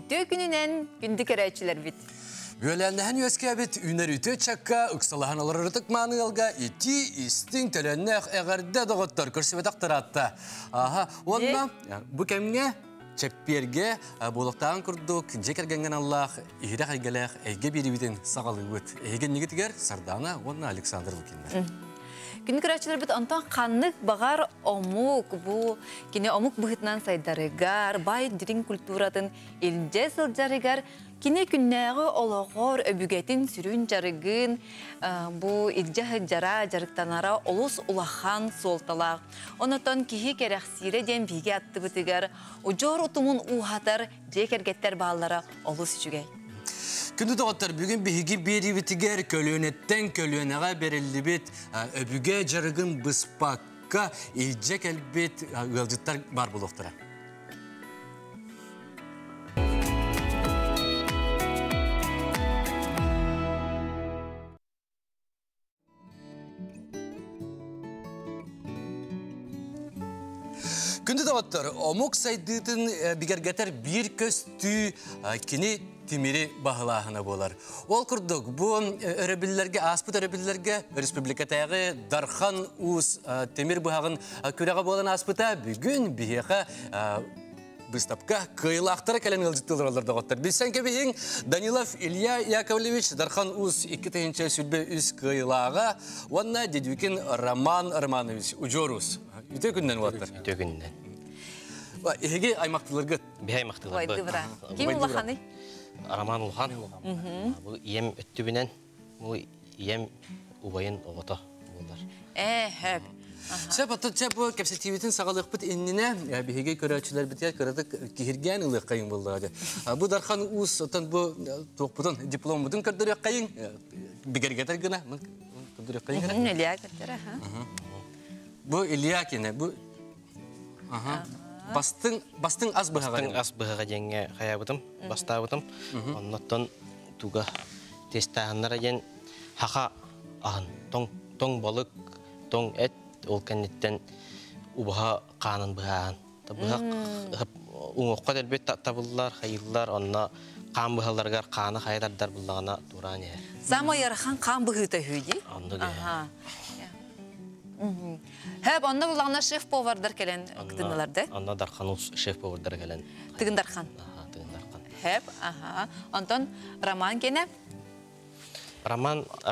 Ütü gününen gündük erayçiler bit. Öğlenleyen özkebet üner ütü çakka, ıksalahan alarırdık manıyalga, iti istin tölenne eğerde doğuttur, kürsüve doktoratta. Aha, onunla bu kemine çepperge buluqtağın kurduk, cekergengen Allah, ihire kaygelek, ege biri biten sağalı büt. Ege negetiger, Sardana, onunla Aleksandr Lukinler. Gündük erayçiler bit, ondan kanlık bağar omuk, bu yine omuk bıhıtnan saydarıgar, bay dirin kulturatın ilce sılcarıgar, Kine günneği oloğor öbügetin sürün jarıgın, bu ilce hıccara jarıktanara olus ulahan soltalaq. Onatan kihi kereksire den bigi attı bıtıgar, ucor utumun uhatar, cekergetter bağlara olus içügey. Kündü doğutlar bugün bihigi biri bitiger kölönetten kölöneğe berilli bit, öbüge jarıgın bıspakka ilcek elbet ılcıtlar var buluqtıra. Kündü doğutlar, omuk saydıtın bigergeter bir köstü kini timiri bahılağına bolar. Ol kurduk, bu örebillerge, aspıt örebillerge, Respublikatayı Darhan Uz temir bahağın küreğe bolan aspıta bugün biheğe Bыстапka kıyılaktara kelen ılcıttılar doğutlar. Bilsen ki bihin Danilov İlya Yakovlevich Darhan Uz 2 tayınca sülbe üst kıyılağa, onunla dedükin Roman Romanovich Ucorus. Üte günden olatlar. Üte günden. Ege aymaktılarga. Bir aymaktılar. Vaydı bıra. Kim ulağanı? Araman Ulhan. Bu iyem öttübünen, bu iyem ubayın oğuta bunlar. Hep. Şap atı çap kapsativitin sağlık bit innine bihege köreçiler bitiyor karadık kihirgen ılık kayın buldu. Bu Darhan Uz atan bu topudan diplom budun kırdırıyor kayın. Bigergeter gına kırdırıyor kayın. İlya kırdır ha. Bu İlya kene bu bastın az bıhaga. Bastın az bıhaga jenge hayabıtım, bastabıtım. Ondan tuga testahanlara jen haka ahın tong balık, tong et ol kennetten ubaha kanın bıhağın. Bıhaq uğuqqa elbet tabıllar, hayırlar, onna kan bıhalargar kanı hayırlar bullağına duran yer. Zama yarıhan kan bıhıta hüydi? Onda gel. Hep onda bulağına şef povardır kelen gıdınılarda? Onda Darhanus şef povardır gelen. Tıgındarhan? Aha, tıgındarhan. Hep, ondan Raman gene?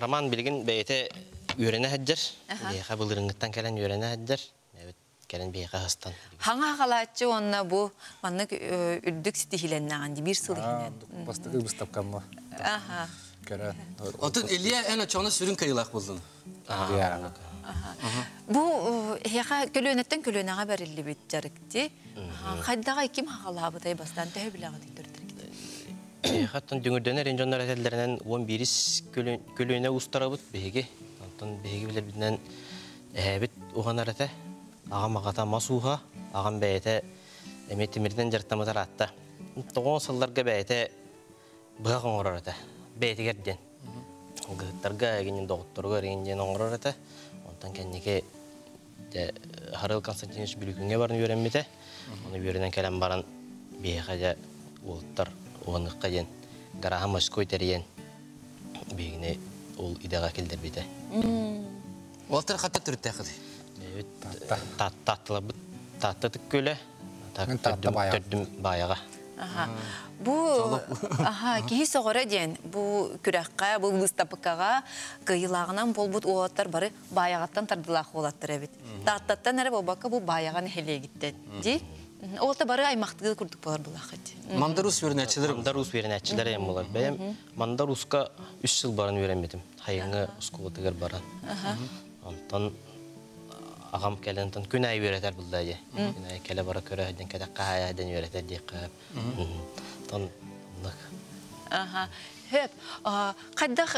Raman bilgin beyete yörene haccar. Beyeka bılırıngıttan kelen yörene haccar. Evet, kelen beyeka hastan. Hangi hakalatçı onna bu manlık üldük stihilennağın bir sılihinen? Bastığı bıstapkan mı? Otun İlya en açığına sürün kayılak buldun. Bu heka kölönetten kölöneğe berilli bit jarıktı. Haydağa kim hakalabıtay bastan tehbilağı dikdörtür. Hattan düngürdener enjonlar etellerinen 11 kölöne ustarabıt beyge. Ondan beyge bilir bilen bit uğanarete ağam ağata masuha ağam beyete emetimirden jartamatar atta. Toğon sallarga beyete bıhaqın orarete. Beyete gerden. Gıhtarga eginin doktorga eginin orarete. Ondan kendike Harıl Konstantinovich Bülükünge barını öğrenmede. Onu öğrenen kelen baran beyge oluttar. Oğanlıqqa jen garaha Moskoy teriyen begine ol idaga kelder bite. Oltar hatta türütte xidi. Evet, tatlıla bu tatlıtık köle. Tördüm bayağa. Bu kihi soğura den bu kürekka bu bıstapıkaga kıyılağından bol but oğatlar bari bayağattan tardılaq olattır evet. Tattattan ere babaka bu bayağın hele gitti. Di? Olta bari aymaktığı kurduk bolar bulaqat. Mandarus öğrenetçiler. Mandarus öğrenetçiler hem bolar. Benim Mandaruska 3 yıl baran öğrenmedim. Hayıngı skolatıgar baran. Ondan ağam kelenden günay öğreter buldaydı. Günay kele bara köreyden kede qahayadan öğreter diye qab. Ondan Hep qaddaq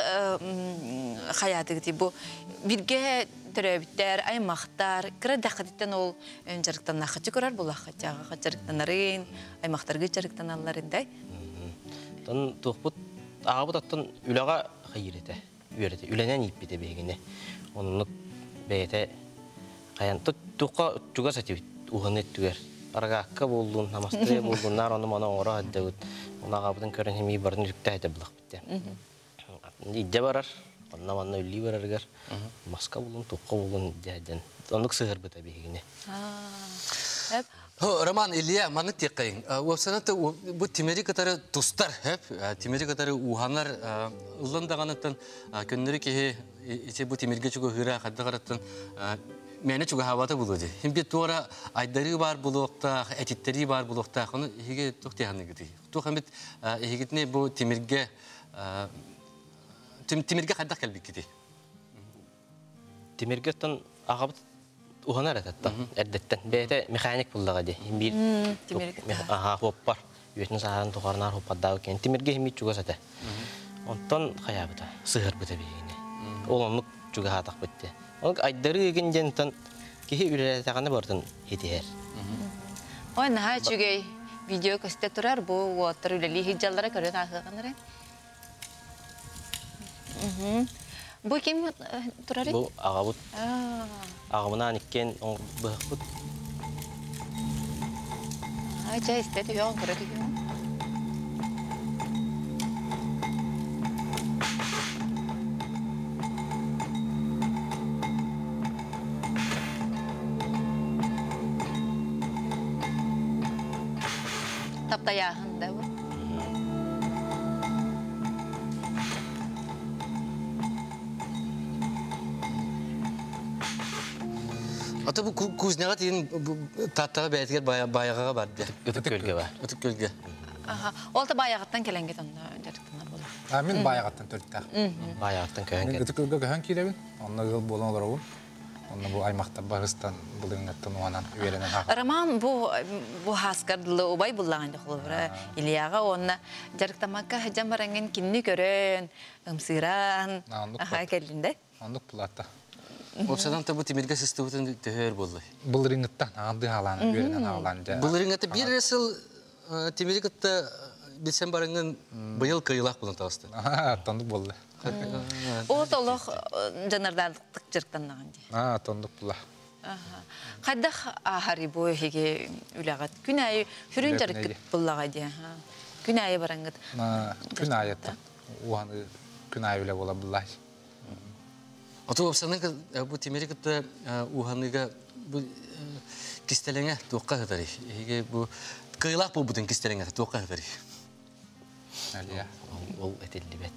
hayatı bu birge türebitler, aymaktar, kıradaqıditten ol öncelikten naqıcı görer bulaqacağı qaçarıktanların, aymaktargı çarıktanallarınday. Ondan tuğbut ağabut attan ülağa hayırete, öğrete, ülenen yip bite begine. Onluk beyete kayan tuqa juga satibit uhanet tüger. Aragakka boldun, namaste boldun, nar onu mana ora haddegut. Ona kapıdan körün hemi barın yükte hede bulak bitti. İdde barar. Onunla manna ülli barargar. Maska bulun, toqqa bulun diyeden. Onluk sığır bu tabii yine. Hep Roman İlya manık tekayın. O sanatı bu timeri katarı tuzlar hep. Timeri katarı uhanlar ılın dağanıttan könleri ki içe bu timerge çok hıra kadar karattan mene çok havada buludu. Hem bir tuara aydarı var bulukta, etitleri var bulukta. Onu hige çok tihanı gidiyor. Çok hem bir higitne bu timerge timerge kadar kalbi gidiyor. Timirgetten ağabey uhanar etetten, erdetten. Beyte mekanik bullağa di. Bir aha hoppar. Yötün sahan tokarnar hoppaddağı ken. Timirge himi çuga sate. Ondan kayabıda, sığır bıda beyine. Olanlık çuga hatak bitti. Onun aydarı egin jentan kihi ülelete bardın hediyer. o naha çügey video köste turar bu water üleli hicallara körün ahıqanır. Bu kim turar? Bu ağabey ağamına nikken on bıhbıt. Aja istedi yok turar yok. Tapta yağında bu. Ata bu kuznağa diyen tahtağa beytiger bayağı var diye. Ötük gölge var. Ötük gölge. Aha, olta bayağıttan gelen git onda jarıktanlar olur. Min bayağıttan törtte. Bayaktan köyün Min geldi. gıtık gölge hön kirebin. Onunla yıl bolan olur oğun. Onunla bu aymakta Barıstan bulungattan uanan üyelenen haqı. Raman bu haskardılı obay bullağın olur. İliyaga onna jarıktamakka hajam barangın kinni görün, ımsıran. Anlık Aha gelinde. Onluk bulatta. Opsadan tabu timirge sistemden tehir boldu. Bulringıttan ağdı halan üyelenen haqlanca. Bunların ata bir resel timirge katta bilsem barangın bayıl kıyılak bulan tavasta. Tonduk buldu. O tolok janardarlık jarıktanlağın diye. Tonduk bula. Kadda ahari bu hege ülagat. Günay hürün jarık bullağa diye. Günay barangıt. Gün ayette. Uanı gün ay öyle bola bulay. Ata opsadan bu timirge katta uhanıga bu kistelenge toqqa hadari. Hege bu kıyılak bu budun kistelenge toqqa hadari. Aliya. Ol etilli bet.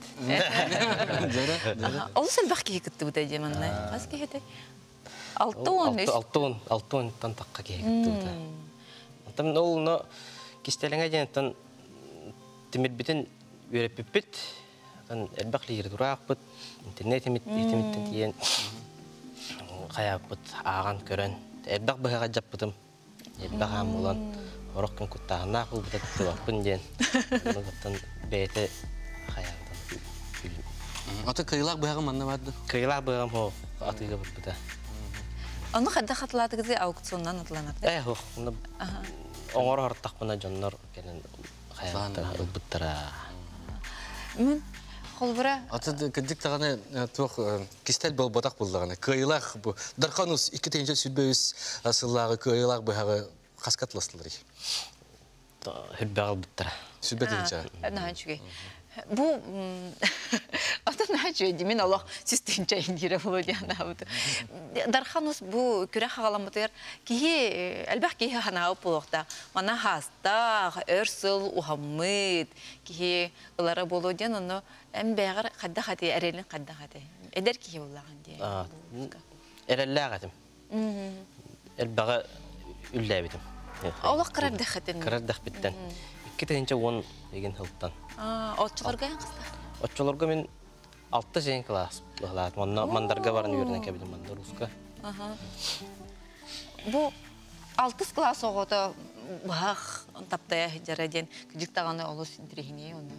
Ol selbak ki gitti bu da cemanla. Kas ki hede. Altın tan takka kehekti bu da. Tam olna kistelenge jentan timir bitin üreppit. Tan elbakli yerduraqpıt. İnternet imitten diyen kayapıt ağan kören. Elbak bahaga jappıtım. Elbak amulan. Orokkan kuttağına kul budattı vakpın diyen. Ondan beyte kayaptan. Ata kıyılak bayağı manna vardı. Kıyılar bağım ho. Atıga bu da. Onu kadda hatırladı kızı auksyondan atlanatı. Ho. Oңор hortak bana canlar gelen hayatlar ılbıttıra. Мен холбура Ata kıcık tağına toq kistel bol batak buldağına. Kıyılak bu. Darkanus iki tence sübbeüs asıllağı kıyılak bayağı kaskatlasıları. Hülbeği ılbıttıra. Sübbet ince. наһаа чүгэй. Бу ата наһаа чүгэй димен Allah систем чайын дире болу диана бу. Дарханус бу күрә хагаламытыр. Ки әлбәх ки хана булыкта. Мана хаста, өрсүл, ухаммыт. Ки улары болу диян аны әм бәгәр кадда хати әрелин кадда хати. Эдер ки буллаган ди. Erellağadım. Elbeği üllәbidim. Allah кырар дәхәтен. Kırardak bitten. İki tence on egen hılttan. Отчыларга кыста. Otçolarga men 6 şeyin klas bıhlat. Mandarga barın yürünen kebidim mandar uska. Бу 6 класс огото бах таптая жараден кыжыктаганы олус интерехине оны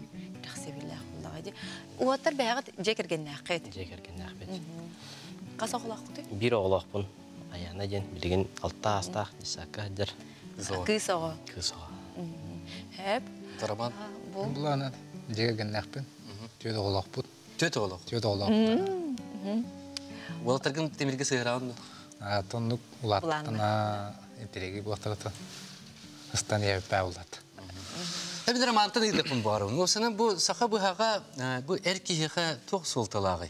тахсебилlah буллагы. Уаттар багыт жекерген нақет. Jekergen ahbet. Касоглак куты. Bir oğlak bun. Ayağına gen bilgin 6 hasta disaka der. Кысого. Kız o. Hep Taraman. бу Bulana jegen näkpin. Tüyde olaq bud. Töt oğlak. Tüyde olaq. Oğlaklargın timirge sığırağında. Tonduk ulattan interegi bu tarafta. Istan yep ulat. Tabii mantın idekun barın. O sana bu saha bu haga bu erkeğe çok soltalağı.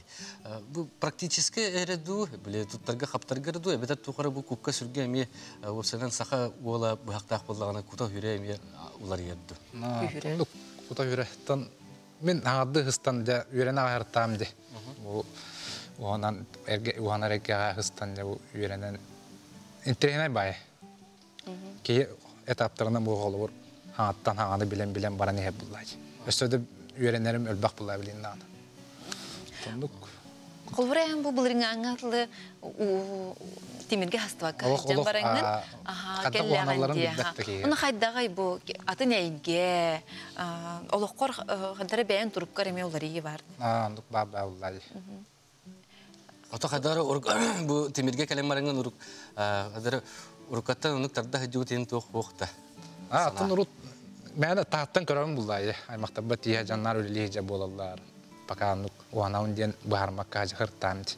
Bu praktiski eredu bile tuttarga kaptarga eredu. Evet tukara bu kukka sürgemi o sana saha ola bu hakta kulağına kuta hüreymi ular yerdu. Tunduk kuta hürehtan min hangdı hıstan da yürene ayartamdı. Bu onan onar erkeğe hıstan da bu yürenen interene bay. Ki etaplarından bu olur. Haattan hağını bilen bana ne hep bulaydı. Östede üyerenlerim ölbak bulay bilin ana. Tunduk. Kolburayan bu bulringangatlı timirge hastava kahcan barangın. Kellegen diye. Onu haydagay bu atı neyge. Oloqor hadara beyan turup karemi olari var. Tunduk baba bulaydı. Ata kadar bu timirge kalem barangın uruk kadar urukattan onu tarda hücutin toq vaqta. Atın urut ben de tahttan körüm bulaydı. Ay maktabat diye canlar ölüyece bolallar. Pakanlık uanavun diyen baharmak kacı hırtamdı.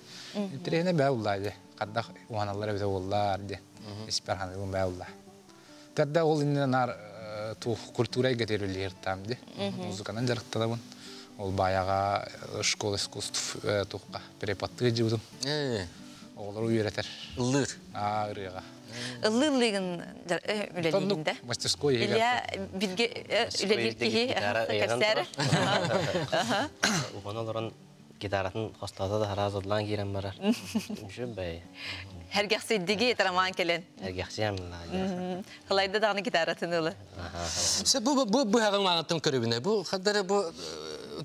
Trene be bulaydı. Kadda uanallara bize ollar diye. İsperhanlıkın be bulaydı. Tadda ol inne nar kulturaya getirildi hırtamdı. Muzikanın jarıktalavın. Ol bayağı şkol iskustuf tuqqa prepattı judum. Oğlar uyreter. Ilır. Irığa. Illığın üleliğinde. Мастерской егер. İlya bilge ülelik ki keser. Uğanaların gitarın hastata da harazadlan giren barar. Müşüm bey. Her gahsiddigi taraman kelen. Ergahsiyam la. Halayda da gitaratını ılı. Bu hagan anlattım körübüne. Bu kadar bu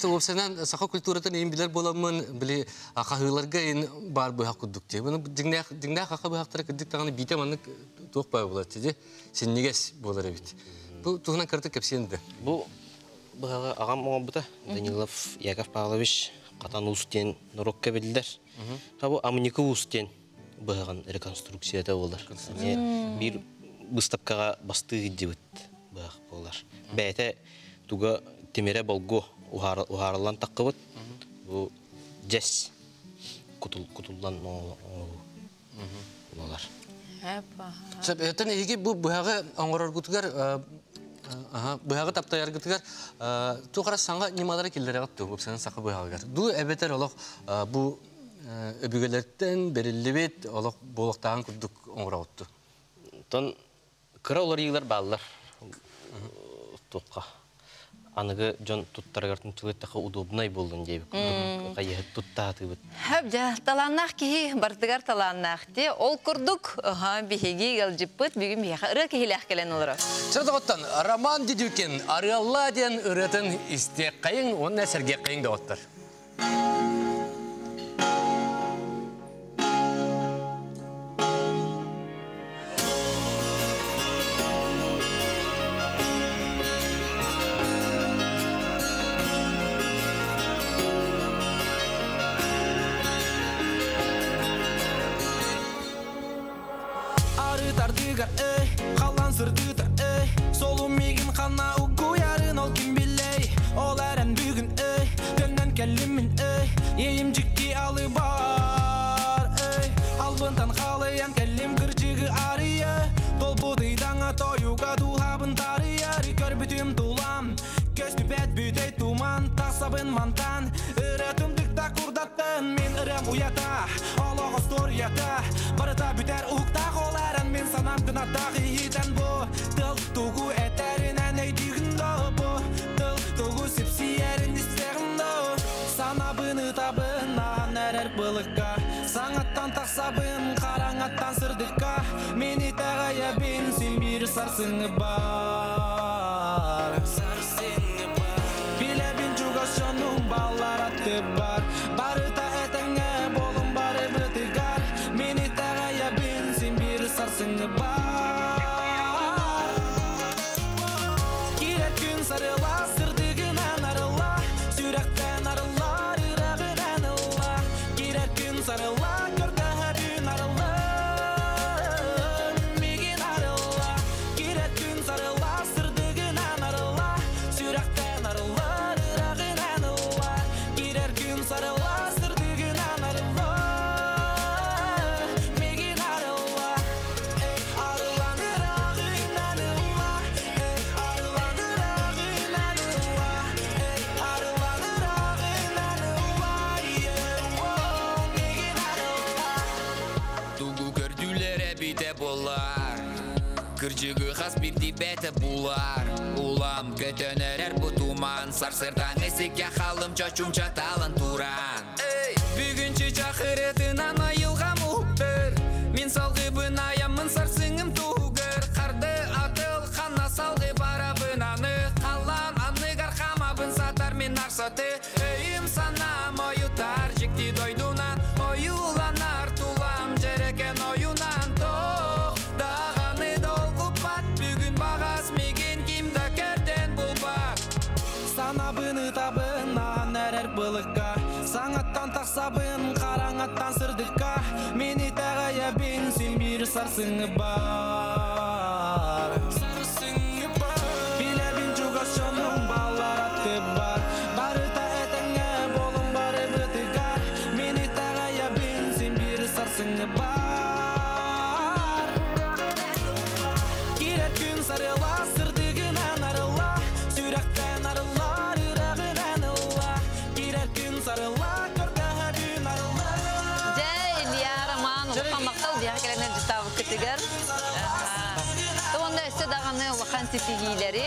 Tuvapsanan saha kulturatan in bilar bolamın bile kahılarga in bar bu hakuduk diye. Bunu dinle kahı bu haktara kırdık tane bite manlık toq bay bular dedi. Sen niges bular bit. Bu tuhuna kırdık hepsinde. Bu ağam oğabıda Danilov Yakov Pavlovich Katan Ustien Norokka bildiler. Bu Amnika Ustien bağın rekonstruksiyada olur. Bir bıstapkağa bastığı gibi bağ bolar. Bete tuga timire bolgu uharlan takkıbıt. Bu jes kutullan olar. Sebeten iki bu haga angorar gutugar bu haga taptayar gutugar tu kara sanga nimalara killere gattu bu sen sakı bu haga. Du ebeter olaq bu öbügelerden belirlibet olaq boluqtağın kurduk angorawuttu. Ton kıra olar yıllar ballar. Toqqa. Anıgı John tuttargartın çılgıttağı udobnay boldun deyip. Qayıhıt tuttağı bit. Habja talannak ki bartıgar talannak de ol kurduk. Bihigi galjipıt bugün biha ırı kihilak kelen olur. Çırdıqottan Raman Didüken Arıalla diyen ırıtın istekayın onun eserge kayın da ottar. Solum migin kana ugu yarın ol kim biley. Olaren bugün dönden kellimin yeyimcikki alıbar albıntan halayan kellim kırcıgı arıya. Dolbuduydan toyuga duhabın tarıya. Rikör bütüm tulam göz tüpet bütey tuman. Tasabın mantan ıratım tıkta kurdattın. Min ırım uyata oloğu storiyata. Barıta büter uhta olaren min sanam kınata hihiden bu. Tugu eterinen eydüğünde bu. Tugu sipsiyerin isterinde. Sana bını tabına nerer bılıkka. Sanattan taksabın karanattan sırdıkka. Meni teğaya binsin bir sarsını bar. Bile bin çugasyonun ballar attı bar. Barıta etenge bolun barı bıtıgar. Meni teğaya binsin bir sarsını bar. Sarıla sırdığından arıla. Sürekten arılar ırağından arıla. Girer gün sarıla gördüğün arıla. Migin arıla. Girer gün sarıla кыржыгы хас бир дибеті булар. Улам көтөнөрер бу туман, сарсыртан эсикке халым чочум чаталын туран. Бүгүн чакырытынан айылгам уктыр, мен салгыбын аямын сарсыңым тугыр. Карды атыл хана салгы барабынаны, калан аныгар хамабын сатар мен арсаты. Өйім санам оютар жикти дойдунан, оюланар тулам жерекен оюнан тоқ. Дағаны долгу пат, бүгін бағас меген кимда керден булбак. Санабыны табынан әрер былыққа, саңаттан тақсабын қараңаттан сырдыққа. Мені тағая бен сен бір сарсыңы бар. Билебін жүгас жоның балар атты бар. Барыта әтіңе болым бары бұтығар. Мені тағая бен сен бір сарсыңы бар. Керет күн сарыла, сырдығынан арыла, сүрәктен арылар, үрәғінен ұла. Керет күн сарыла, көрдіғі күн арыла. Илья Роман улахан мақтал бияқ келенер жытабы күтігер. Тоғында өсі дағаны улахан сетігейлері,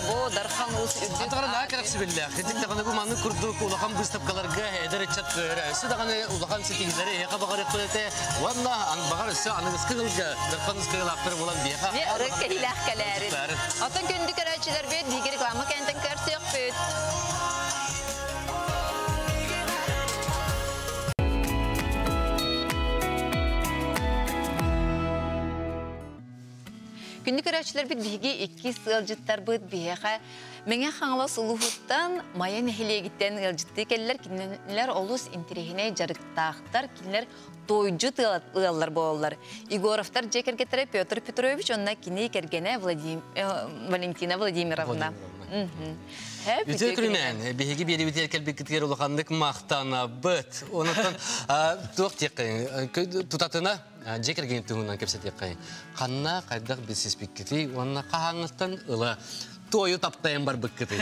бұ дархан ұлыс үрдік. Атығырын ақырап сөбілі. Хетік дағаны бұл маңын күрдік улахан бұстапқаларға әдір етчат қойыры. Өсі дағаны улахан сетігейлері еқа бағар еқпілеті. Ванна бағар өсі анығыз қығылға, дархан ұсқығыл ақпыры болан бияқа. Ұрық кәйләқ кәләрін. Атын күндік әрәтшілер бет, дегер реклама кәнтін көрсі өқ бет. Күндік өрәтшілер біт бігі 2 сылжыттар бұд бияға. Менге қаңыла сұлуғыттан майын әхілегіттен ұлжытты келілер, кенелер олыс интерегіне жарықтақтар, кенелер тойжыт ұлалар болалар. Игоровтар жекер кетірі Петр Петрович, онына кене кергене Валентина Владимировна. Үтер күрімен, бейгі бері өтер кәлбек кітгер ұлықандық мақтана бұд. Онықтан тұқ текқайын, тұтатына жекер кеніп түңінен кепсе текқайын. Қанна қайдақ бізсіз бек кетей, онына қағаңыстан ұлы тойы таптайын бар бұк кетей.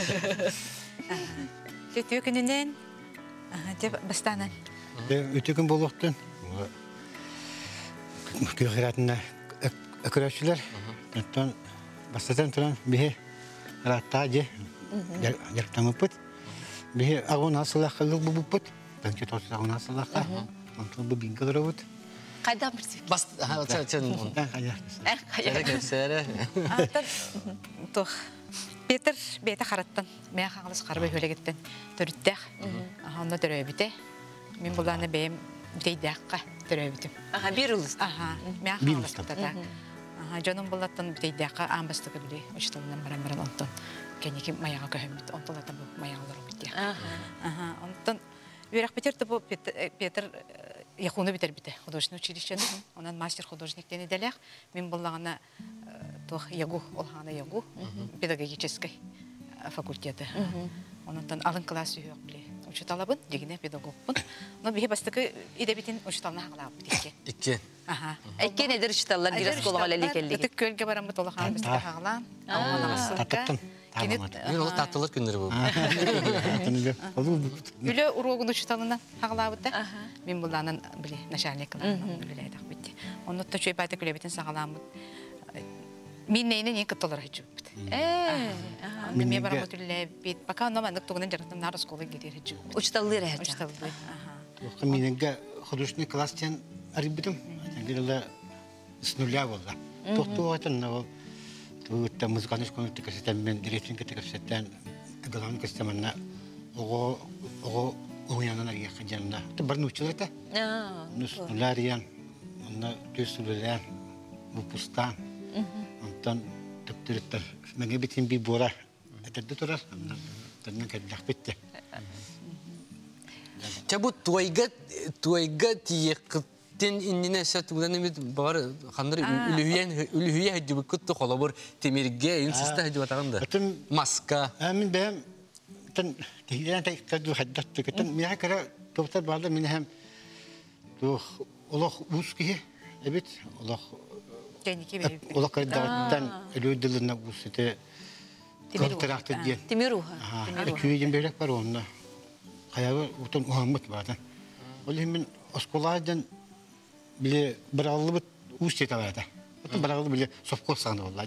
Өте күнінен деп бастанын. Өте күн болуқтын. Күйіратына өкірәшілер. Бастатан тұран бейі Рата же, ярктан өппіт. Бе ағын асылаққа ұл бұппіт. Бәнке тосы ағын асылаққа. Онтын бұл бингі дұры бұд. Қайдан бірсек? Петр бейті қараттан. Мен қаңылыс қарбай өлегеттен түріттәқ. Онда түрі өбіте. Мен бұланы бейім дейдәққа түрі өбітім. Bir ұлыс. Мен қаңылыс тұтата. Жонун болаттан битейдәкка амбастыгы биле, учталынан баран онтон. Кенеки маяга көһөмбит, онтолатан бу маягалар битте. Онтон үрәк битерде бу Петр яхуны битер бите. Художественное училище, онан мастер художник дене дәләк. Мен буллагана тох ягу, олхана ягу, педагогический факультеты. Онтон алын класс юк биле. Учталабын, дигене педагогпын. Но бие бастыгы идебитин учтална хаглап битке. Икки. Әйкен әдір ұшталар дирас қолға әлі келдегі. Үтік көлге барамыз олақан бізді қағылан. Таттын. Мен ол таттылық күндері бұл. Үлі ұрғын ұшталынан қағылабыды. Мен бұлданын біле, начальник қыланын біле айдақ бітті. Оны тұт жөй бәді көлебетін сағаламын. Мен нейінен ең күттолар әйті өпті. Мен барамыз үлі бет. Бақа оны мәндік тұғынан жарықтан нар ұсқолы кетер әйті өпті. Ұшталылыр Ұшталылыр. Арибитим, гелла с нуля была. То это но тут музыкальный школы текстен мен директор текстен главный костюмна ого уяна на ехать джанна. Ты барнучил это? Ну с нуля риан, на тюсуля, бупустан. Антон доктор, мне битим бибора. Это доктор, это не как дахпетте. Чабу тойга тиек тен инне сатудан эмит бар хандар үлүхүйе хәҗибе күтте холобор темирге инсиста хәҗибе тагында маска мен бәм тен тиһидән тәкъдү хәддәтте кетен миһә кара топтар барды мен һәм тух Аллах узки эбит Аллах Аллах кайдаттан үлүдүлүнә узыты контракты диен Тимируха күйен берек бар онда каябы утын Мухаммад бардан ол мен осколадан биле бир алып үз тетабада Оттан барагыл биле совхоз саны болла.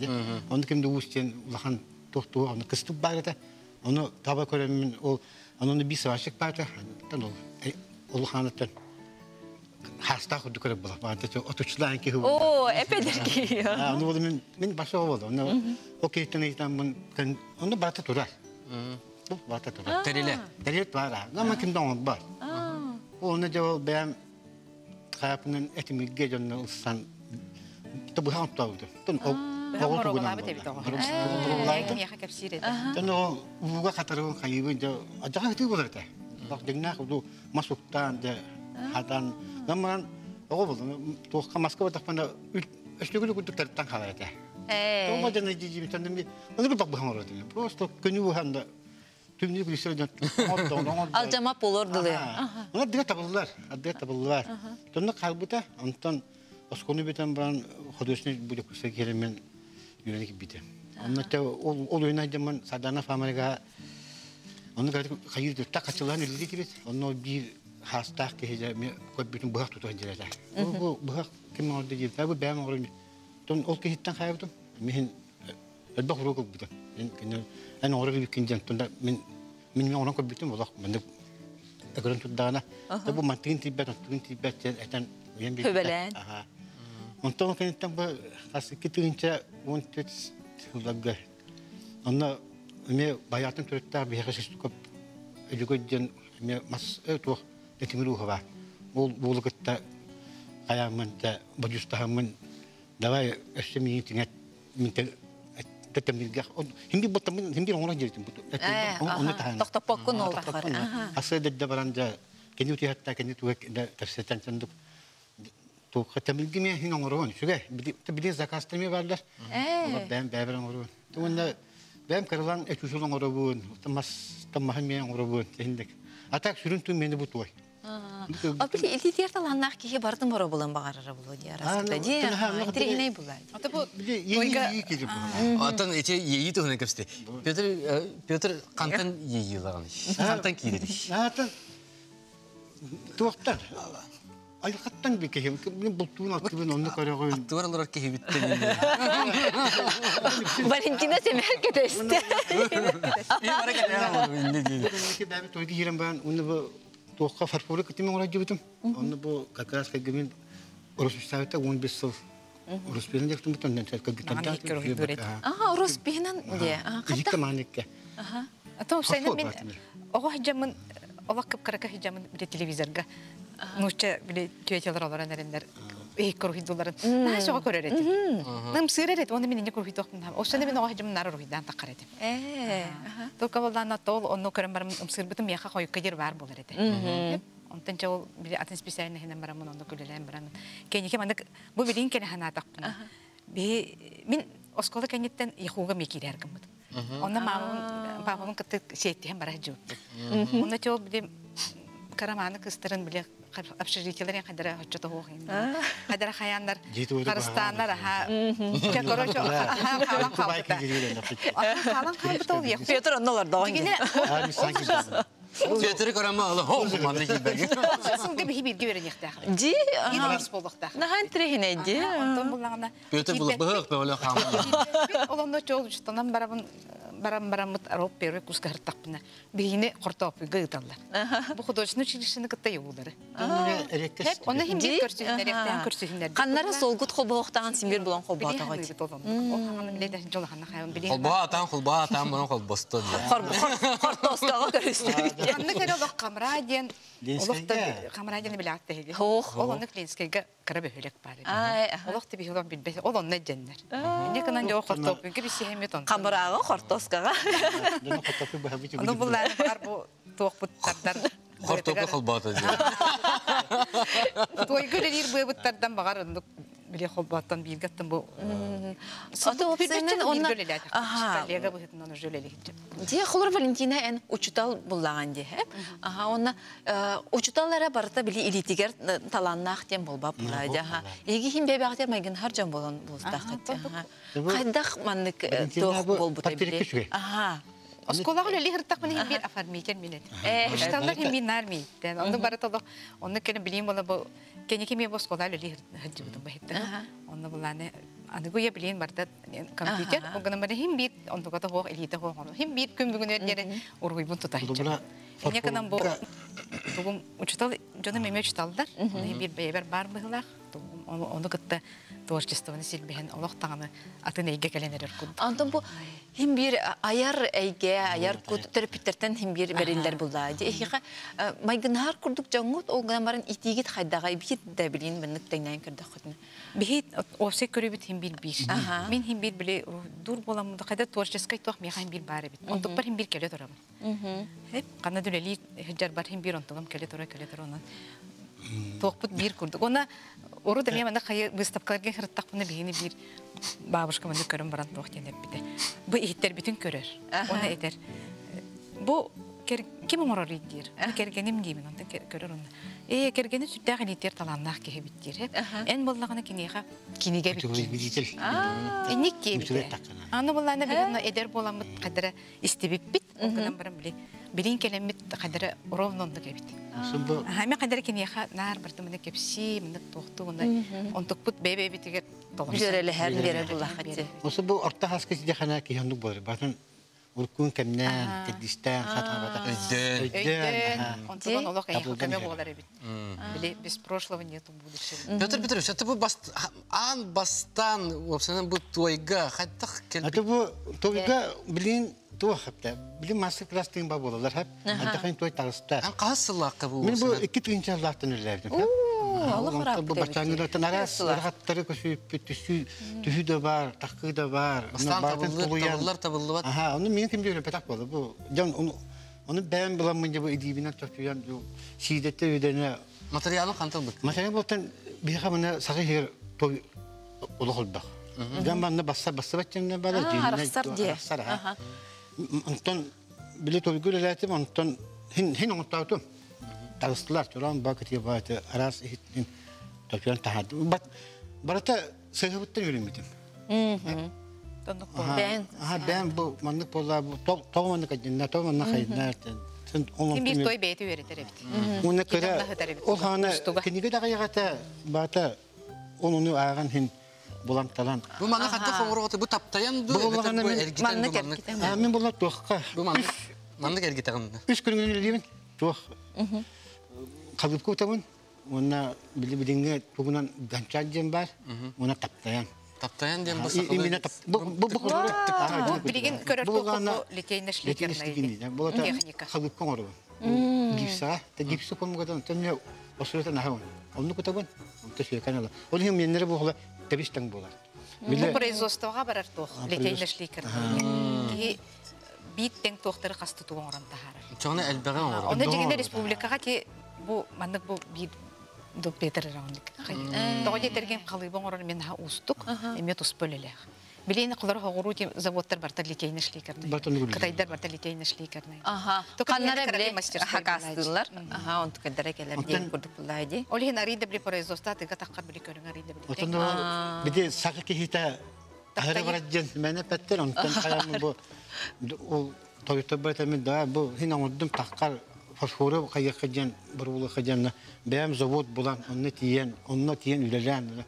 Оны кимде устен улахан тохту, оны кыстып барыта. Оны таба көрөмүн ол оны би савашык барыта. Тан ол ханаттан хаста худу көрөп була. Бата отучлан ки ху. О, эпедерки. Оны бол мен баша болду. Оны окейтен айтам мен оны бата турар. Бу бата турар. Териле бара. Нама кимде он бар. Оны жол бәм капнын этимиге жонна усан табы хантауды. Тон Бөгөр болабы деп тоо. Я хакап сире. Тон уга катару кайбы жо ажага тип болот. Бак дегна худу масуктан де хадан наман ого болду. Тоққа Москва тақпанда өстөгүлү күттүктөр тан халайта. Тома жана жижи тандым. Оны бак бахам орот. Просто күнү ханда түмнү күлсөдөн. Ал жамап болордулы. Оны дигә табыллар. Тонны калбыта, антон оскону бетен баран ходосны буде күсә керемен юрек бите. Онны та ол ойнай деман садана фамилига оны кайыр та качылан үлди кибет. Онны бир хастак кеже ме көп бүтүн бак туту жерлер. Бу бак ким орды дип, бу бәм орын. Тон ол кехиттен кайбытым. Мен элбак рокок бите. Эн орыг бикинжен тонда мен онон көп бүтүн болак. Мен Агрон тудана. Табу мантин тибет этен уен бит. Хөбелен. Онтон кенеттен бу касы китинче онтет улагга. Онна ме баятын төрөттөр биясыз көп ölügöden me mas ötü etimiru hava. Bol gıtta ayamında bajustahamın davay ösemi tinget mintel tetemilge. Hindi botamın hindi ona girdim bu. Onu tahan. Toktapokun oldu. Asıl da baranda kendi hatta kendi tuğ da tafsiren çanduk. Tuğ tetemilge mi hin onurun. Şuga bir zakastımı varlar. Ben beraber onurun. Tuğunda ben karılan etüsülün orabun. Tamam hem orabun. Hindik. Atak sürüntü meni bu tuğ. Abi iltiyer talanlar ki bardım var bulan bağırır bulu diye arasında diye. İntirine bulan. Ata bu iyi ki bu. Atan ete yeyi de ona kapste. Piotr kantan yeyi lağmış. Kantan kirdi. Atan tuğtar. Ayaktan bir kehim. Ben bultuğun akıbın onu karayağın. Aktıvar olarak kehi bitti. Valentina semer keteste. İyi para geldi. Ne diyor? Ben toydu yerim ben onu bu Toğqa farfora kitimi oraya gittim. Onu bu kakras kagmin Rusbis'te 15 yıl. Rusbis'ten de gittim bundan sonra gittim. Aha Rusbis'ten diye. Kaçta manik. Aha. Atom senin min o hicamın o vakit karaka hicamın bir televizörga. Nuçça bile tüyeceler olarak nerenler. Kuruhidoların. Nasıl o kadar etti? Nem sırret onu benim kuruhido okudum. O sene benim o hicamın nara kuruhidan takar etti. Tokavaldan atol onu karımbarım sırbetim yaka koyu kadir var bolar etti. Ondan çoğu bir atın spesialini hemen baramın onu kullanayım baramın. Kendi ki mandık bu bilin kene hana takpın. Bir min oskola kenyetten yahuga mekiri her gamut. Ondan babamın katı şeyti hem baraj yok. Ondan çoğu bir karamanı kıstırın bile общежитиелер кадара хачта хоохин. Кадара хаяндар Карстандар ха. Чакорочо ха халан халта. Халан халта ул як. Петр оннолар да. Piotr karama ala ho mandı ki belki. Сынды бихи бирге берен якта. Ди. Инорс болдукта. Нахан трехине ди. Онтон булганда. Piotr bulup bıhık böyle ham. Олонно чол жустанан барамыт ароп пере кускар тапна. Бигине кортоп гыйталар. Бу художественный училищені кытта юлдары. Hep onu hem bir körsüzler yaktan körsüzler. Kanlara solgut xoboqtan simir bulan xobata gayet. O hanım lede jolahana hayvan bilin. Xolba atan bunu xolbostun. Xortoskağa görüstü. Anne kere o kameraden olukta kameraden bile attı hedi. Onun Lenskega karabe hölek bari. Olukta bir olan bilbesi olan ne cenner. Ne kanan jo xortop gibi şey hem ton. Kameraga xortoskağa. Onu bunlar var bu toqputlardan. Xortopla xolbata diyor. Toy görelir bu butlardan bağır onu bile xolbattan bir gattan bu. Ata opsenen onlar. Aha. Lega bu hetin onu jöleli gidip. Diye xolor Valentina en uçutal bullagan diye hep. Aha ona uçutallara barata bile ilitiger talannaq dem bolbap bulaydı ha. Egi him bebaqter maygın harcan bolan bulstaqat. Qaydaq manlık toq bol butay bile. Aha. Осколага лели хыртак мен хим бир оформитель минет. Ушталлар хим бин нарми. Тен онда бараталык. Онда келе билим бола бу кенеки мен осколага лели хыртак бахетта. Онда буланы аны гуя билин барда компьютер. Огана мен хим бир онда гата хо элите хо. Хим бир күн бүгүн өдөрө ургуйбун тутайчы. Эне канам бу бүгүн учтал жана меме учталдар. Хим бир бейбер бар быгылар. Onu gıtta tворчествоны силбеген олоқтағаны атын эйге келенерер күн. Антон бу хим бир аяр эйге, аяр кут терапевтерден хим бир берилер булда. Эхига майгынар курдук жаңгут олгамарын итигит хайдага бир да билин бинник тайнан кырдак хутны. Бихит осе көрөбүт хим бир бир. Мен хим бир биле дур боламын да кайда творческий тоқ мен хим бир бар бит. Онтук бар хим бир келе турам. Хеп кана дүлели хижар бар хим бир онтугам келе тура онан. Тоқпут бир курдук. Она ору да мен кай выставкаларга хырттак буны бигини бир бабушка мен көрөм баран тоқ денеп бите. Бу иттер бүтүн көрөр. Оны этер. Бу ким морор иттер. Кергеним деймин, онда көрөр оны. Кергени сүттөгөн иттер таланнак ке биттер. Эн боллагына киниге биттер. Эник ке биттер. Аны булланы бигин эдер боламыт кадары истебип бит. Ондан барам биле. Билин келемит кадары ровнонда кебит. Хаме кадары кинеха нар бартымны кепси, мында токту мында. Онтукпут бебе битиге толош. Жөреле һәр бере буллахати. Осы бу орта хаскы жахана киһандык булыр. Батын уркун кемнән, тедистән, хатабата. Онтуган олох яхы кеме булар бит. Биле без прошлого нету будущего. Петр Петрович, это бу бастан, собственно, бу тойга, хаттах келбит. Это бу тойга билин туахта. Билин мастер-класс тен ба булалар хәп. Антахан той тагыста. Ан каһсыллакка бу. Мен бу 2-нче лактан үләрдем. Бу бачаңда танарас рахаттары көсүп түһү дә бар, такы да бар. Табыллар табыллар. Аха, аны мен ким дигән петак булды. Бу жан аны бәм булам мен бу идибинә топуян бу сидәттә үдәнә материалы кантыл бит. Материал бултан бихә менә сагы той улыгылбак. Гамбанны басса бачаңда бала җиннәт. Антон биле той гүләтем антон хин онтаутум. Тагыстылар туран бакыты баты арас ихтин топуян тахад. Барата сыгыбыттан үлемитим. Бән бу маннык болла бу томанны кадинна томанны хайнар. Ким бир той бейти өретер бит. Уны кыра ол хана киниге дагы ягата бата онуну аган хин булам талан. Бу мана хатта фороготы бу таптаян ду эргитен. Мен болла тохка. Бу маннык эргитен. 3 күнгөн элебин тох. Калып көтөмүн. Уна билибидинге тугунан ганчаджем бар. Уна таптаян. Таптаян дем бу именно бу билеген көрөр тоқу литейнешликернайди. Бу калып коңору. Гипса, та гипсу комгадан тәне осурата нахаун. Онну көтөбүн. Онта шеканала. Ол хем меннере бу хала табиштан болар. Бу производствога барар тоқ литейнешликернайди. Ки биттен тоқтары касты тугоңран тахар. Чоны элбеген ор. Онда дегенде республикага ки бу мандык бу бир до Петр раундик. Тогы терген калыбың орын мен ха устук, эме тус бөлеле. Билени кылар хогурути заводтар бар талитейне шликерне. Кытайдар бар талитейне шликерне. Каннара биле хакастылар. Онту кедере келер ден курдук булайды. Олин ариде бли производство тыга таккар били көрүң ариде били. Отоно биде сакы кихита ахара бараджен мене петтер онтан каямы бу ол тойто байтамын да бу хин оңдум таккар фосфоры кайыккаjan бурулы каjanna бәм завод булан онны тиен үлелән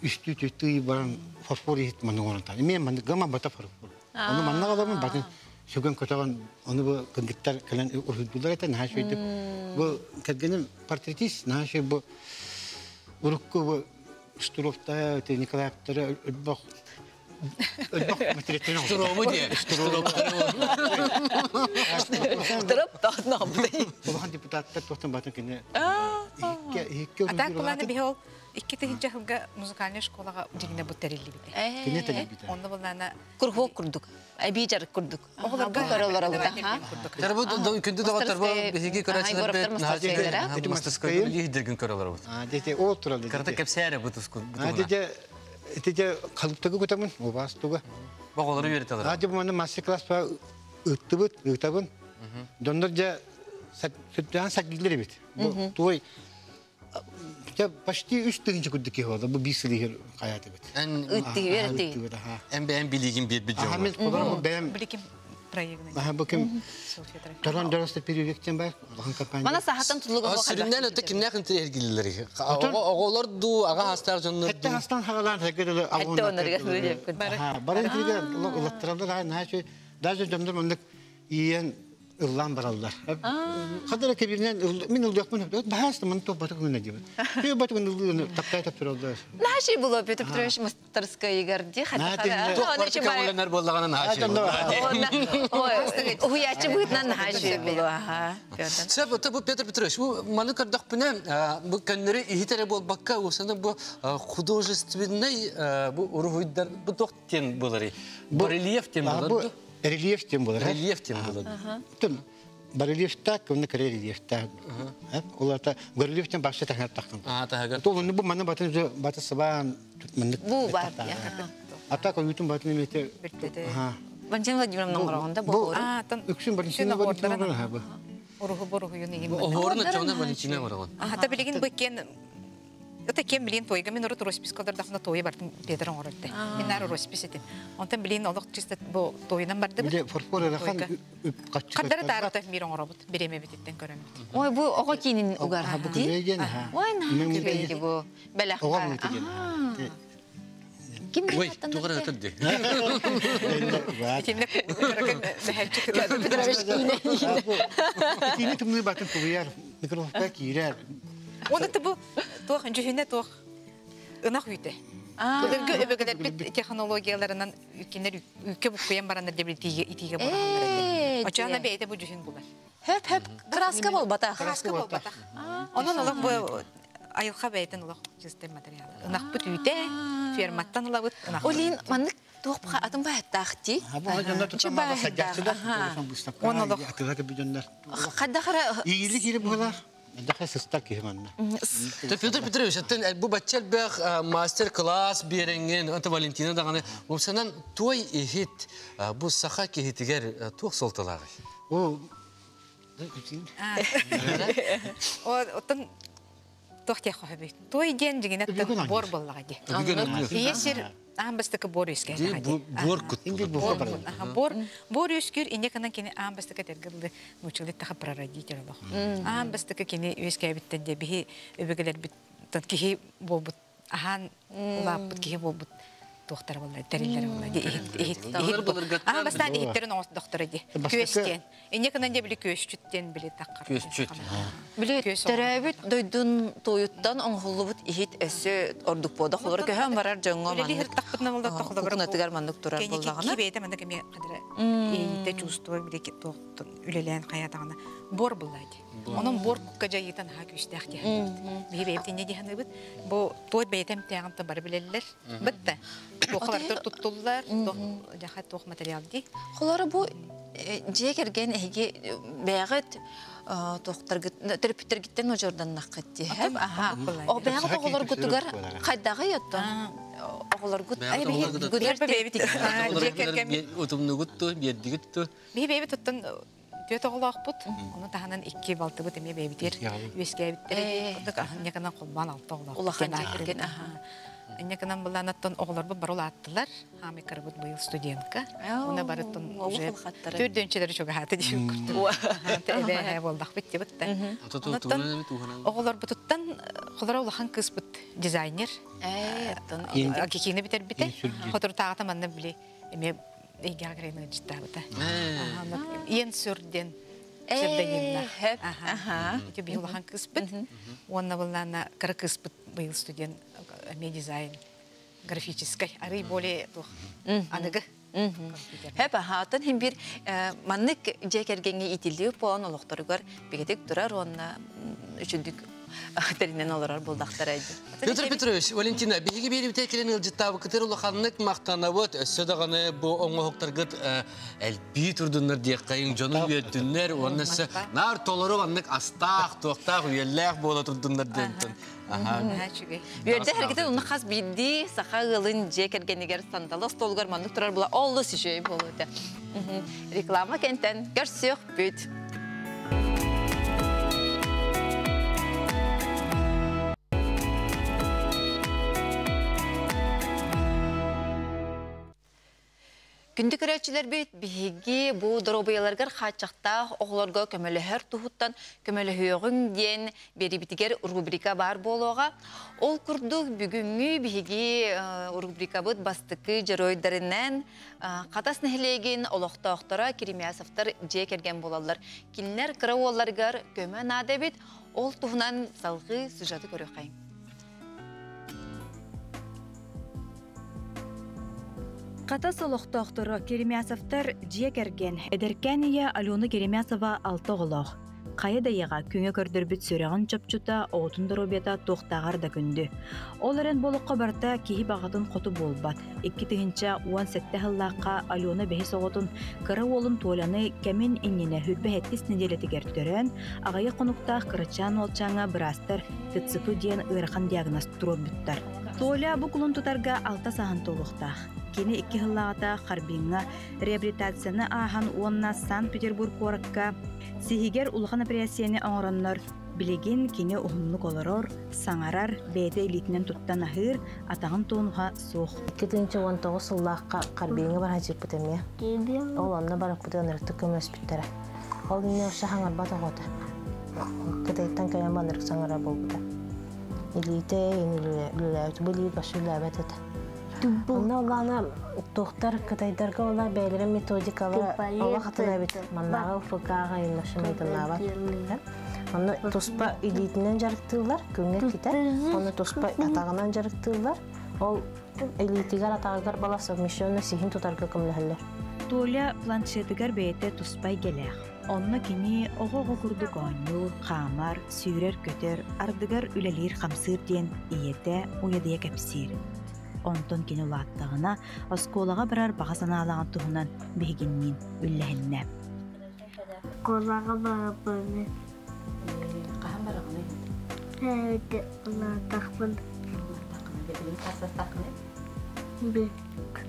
үстү түтүй баран фосфор ит манугонта мен ман гама бата фосфор аны маннага да батын шөгөн көтөгөн аны бу кындыктар келен урдулар этен хашыйды бу кергеним портретист нашы бу урукку бу штуровта те Николаевтер ölbok метретен Штурову де Тырып тахна бу. Улахан депутаттар тохтан батын кине Атак буланы бихол 2-нче жылга музыкаль школага дигне бу терилли бит. Кине терилли. Онда буланы Курхок курдук. Айбижар курдук. Огларга көрөлөр алда. Тарбу күндү дагы тарбу биги көрөчүлөр бет назиге мастаской лидерген көрөлөр бут. Дете о туралды. Карта кепсәре бутуску. Дете калыптагы көтөмүн, обастуга. Баголары беретелер. Аҗы буны мастер-класс ба ыттыбын. Дондор жа сәттән сәгилер бит. Бу той почти 3-нче күрдүк булды. Бу бисилер каяты бит. Ытты берди. Эн билигин бет бит жол. Хамил кулар бу бәм биликим проектный. Aha bakın Taran darasta periyodik var. Bakın kampanya. Мана сахаттан тулуга Sürümden öte kimler kinti ilgilileri? Oğullar du ağa hastar canlı. Hatta hastan havalar tekrar Hatta onları söyleyeyim. Ha, barın kirge ulattıranlar her şey. Daha önce döndüm onluk yiyen ıllan barallar. Kadar kebirinden min ıldı yok mu? Bahas da mı topatık mı ne gibi? Bir batık ıldı taptay taptırıldı. Наше было, Петр Петрович, мастерская горди, Toqbartı kamulanlar bollağına naşi. Уячы бытна наше было, ага. Sebab bu Peter Petrovич, bu manı kardak bine bu kendiri ihitere bol bakka o sana bu художественный bu ruhudar bu dokten bolari. Bu relief tem Bu bolari. relief tem bolari. Relief tem bolari. Tüm barelief tak, onu kare relief tak. Olar ta barelief tem başta takar takın. Tahagar. Tolunu bu mana batın batı sabah tutmanı. Bu var ya. Hatta koyutun batını mete. Ha. Валентина Владимировна Нуровна, Bu öksün batını batını ha bu. Уругу юнигин. Oğurna çoğuna Valentina var olan. Hatta bilgin bu ken это кем билин тойга мен урут роспис калдар дахна тойы бардым Петрон оротты. Мен ары роспис этим. Онтан билин олық чисто бу тойынан барды. Bir de forfora rakan kaççı. Калдар тарыта мирон оробут. Береме битеттен көрөм. Ой, bu oğa kinin ugar. Ha bu köygen ha. Ой, на köydi bu. Belak. Oğa mı köygen? Kim Oy, bilir? tuğra ötürdü. Этимле мехелчик Yine tümlü batın koyar. Mikrofon girer. Оны bu тух жүһүнө тух ынак үйдө. Бүгүнкү өбөгөлөр бит технологияларынан үткенер үккө букуян барандар деп итиге баргандар. Очана бейте бу жүһүн булар. Hep kraska bol bata. Краска болбата. Онун олох бу айылга бейтен олох систем материалы. Ынак бут үйдө ферматтан улабыт ынак. Олин маннык туğpa atın bahtaqti. Ha bu hacında tutmama sajjatsılar. Onu da akıllıca bir dönder. Qaddaqara İyilik yeri bular. Daha sıstak ki hemen. Peter Petrovich, bu bachel bir master class birengin, anta Valentina da hani o senin toy ihit bu saha ki hitiger tuğ soltalar. O Отон тохте хобби. Той ден дигене бор боллагади. Иесир амбастык бор үскер. Бор кут. Бор үскер инеканан кини амбастык тергилди. Нучулит таха прародитель бах. Амбастык кини үскер биттен де би өбөгөлөр бит ки болбут. Ахан улап ки болбут. Доктор болду, терилер болду. Амбастан ихтерин ос доктор ди. Көстен. Инеканан де били көсчүттен били таккар. Көсчүт. Били теребит дойдун тоюттан оңхулубут ихит эсе ордук бода холор көһөн барар жоңго Лили хыртакпытна болду тохло бар. Кунатыгар мандык турар болдагана. Кибейте мында кеме кадыр эйте чувство били ки токтун үлелен каятагана. Бор булайды. Onun bor kukacayıtan ha küstahti. Bir beytine dihanı bit. Bu toy beytem tağımta bar bileller. Bitti. Toqlardır tuttular. Jahat toq material di. Холора bu жегерген эге бәгыт тоқтар терапевтер гиттен ожордан нақытти. Хәп аха. О бәгыт оғлар гутугар кайдагы яттан. Оғлар гут. Ай гудер бебит. Утумну гутту, берди гутту. Bir bebit tuttun Төт оғлақ бұд, оны тағынан 2 балты бұд еме бәйбітер, өске әбіттері, неканан қолбан алты оғлақ. Улақан жекерген, аха. Неканан бұлан аттан оғлар бұд бар ол аттылар, хами кірі бұд бұйыл студентка. Оны бар аттан төрденчелері чөгі хаты дейін күрді. Әлі болдақ бітті бұдты. Оғлар бұдыттан, қолара олақан кыз бұд дизайнер. Кекені бітер біті. Қотыр тағата манны біле, Эйгар грейна життабыта. Ен сүрден псевдонимна. Ага. Эти биолахан кыспыт. Онна булана кара кыспыт быйыл студент дизайн графической. Ары более аныгы. Hep ahatın hem bir manlık cekergenge itildiği puan olukturgar bigetek durar onunla üçündük terinden olarak buldaktaraydı. Petr Petrovich, Valentina, bihi bir tekelin ilcitabı kıtır ulakanlık maqtanavut, södağını bu oңa hoqtargıt elbi turdunlar diye kayın canı üyettinler, onası nar toluru vanlık astaq, toqtaq, üyelleq bola turdunlar dentun. Üyerde hareketi onu xas bildi, sağa ılın cekergeniger sandalı stolgar manlık durar bula oldu sişeyi buludu. Reklama kenten, görsüyor büt. Күнді көрәтчілер бейт бігі бұл дұробыяларғар қатшақтақ оғыларға көмеліхер тұхыттан көмеліхүйіғін ден бері бітігер рубрика бар болуға. Ол күрдік бүгінгі бігі рубрика бұд бастықы жеройдарынан қатас нәхілеген олықта-оқтара Керемиясовтар же керген болалар. Келінер қыра оларғар көмі нады бет, ол тұхынан салғы сүжаты көрі қайын. Қата солықтақтыры Керемиясовтар жие керген. Эдеркәние Алена Керемиясова алты ғылық. Қайы дайыға көңе көрдір бүт сөреген чөпчута оғытындар обета тоқтағар да күнді. Ол әрін болыққа барта кейі бағатын қоты болбат. 2-тігінші 17 ғыллаққа Алена бәхес оғытын қыры олын толаны кәмен иннені хүрбе әттіс неделеті кертірен, ағайы қонуқтақ қырычан олчаңа бірастыр тыцыпы ден ұйрқан диагноз тұру бүттар. Толя бұл құлын тұтарға алта саған толықтақ. Кені 2 ғыллағата қарбинға реабилитацияны ахан онна Санкт-Петербург ораққа сихигер улған операцияны оңыраннар білеген кені ұғымлық оларор, саңарар, бәйді элитінен тұттан ахыр, атағын тоңға соқ. 2-19 ғыллаққа қарбинға бар хажик бұтым я. Ол анна барақ бұтын ұрықты көмес біттері. Ол не ұша хаңар бата ғота. Кытайттан кәйен банырық саңара бол бұта. Илейті, үліләуті бұлі башы үләбәт еті. Онна олағына тоқтар кытайдарға ола бәйлерін методикалар ола қатына бет. Маннағы фылқаға үймашын айтынна бар. Оны тоспа элитінен жарықтылар, көңер кетер. Оны тоспа атағынан жарықтылар. Ол элитігер атағығар баласы мишионы сихин тұтарға көмілігілер. Толя планшетігер бәйті тұспай келеғ. Онна кені оғы күрді көңіл, қамар, сүйрер көтер, ардығар үлелер қамсыр ден иеті ойадыя кәпсер. Онтон кені ұлаттығына осколаға бірар баға саналаған тұғынан бейгеннен үлләхінне. Қолаға бара бөне. Қаған барағыны? Әйді ұлаттақпын. Қасас тақыны? Бек.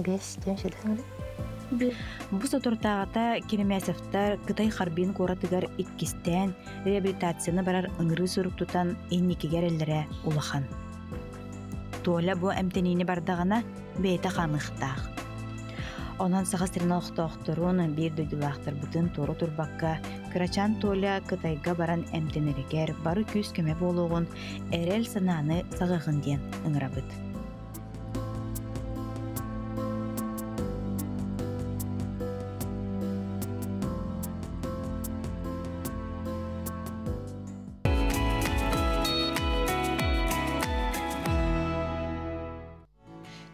5 ден шедіңді? Бұс отыртағата Керемиясовтар Қытай қарбин қоратығар 2-тен реабилитацияны барар ұңыры сұрып тұтан еннекегер әлдері ұлақан. Толя бұ әмтенейні бардағына бейті қамықтақ. Онан сағастырын оқтауқтырын бір дөйділақтыр бұтын тору тұрбаққа Кырачан Толя Қытайға баран әмтенерігер бары күз көме болуғын әрел сананы сағығын ден ұңырабыд.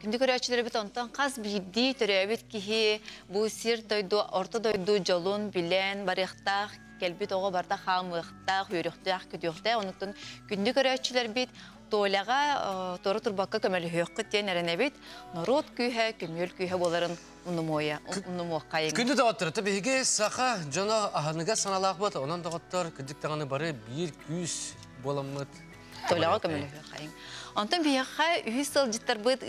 Күнді көрәтшілері біт онтан қаз бейді түрәбет кихи бұл сир дойду, орта дойду жолун билен, барықтақ, келбет оғы барда қамықтақ, үйріқтақ, күдіқтақ. Онықтың күнді көрәтшілері біт Толяға торы тұрбаққа көмелі хөйіққы тен әріне біт, народ күйе, көмел күйе боларын ұнымуаққа еңі. Күнді дағыттыр, бейге сақа жона ағаныға саналақ бат, онан дағыттар күдіктағаны бары бір күйіс боламыд. Толяға көмелі хөйіққа еңі. Онтан бияқа үйі сылжыттар бұд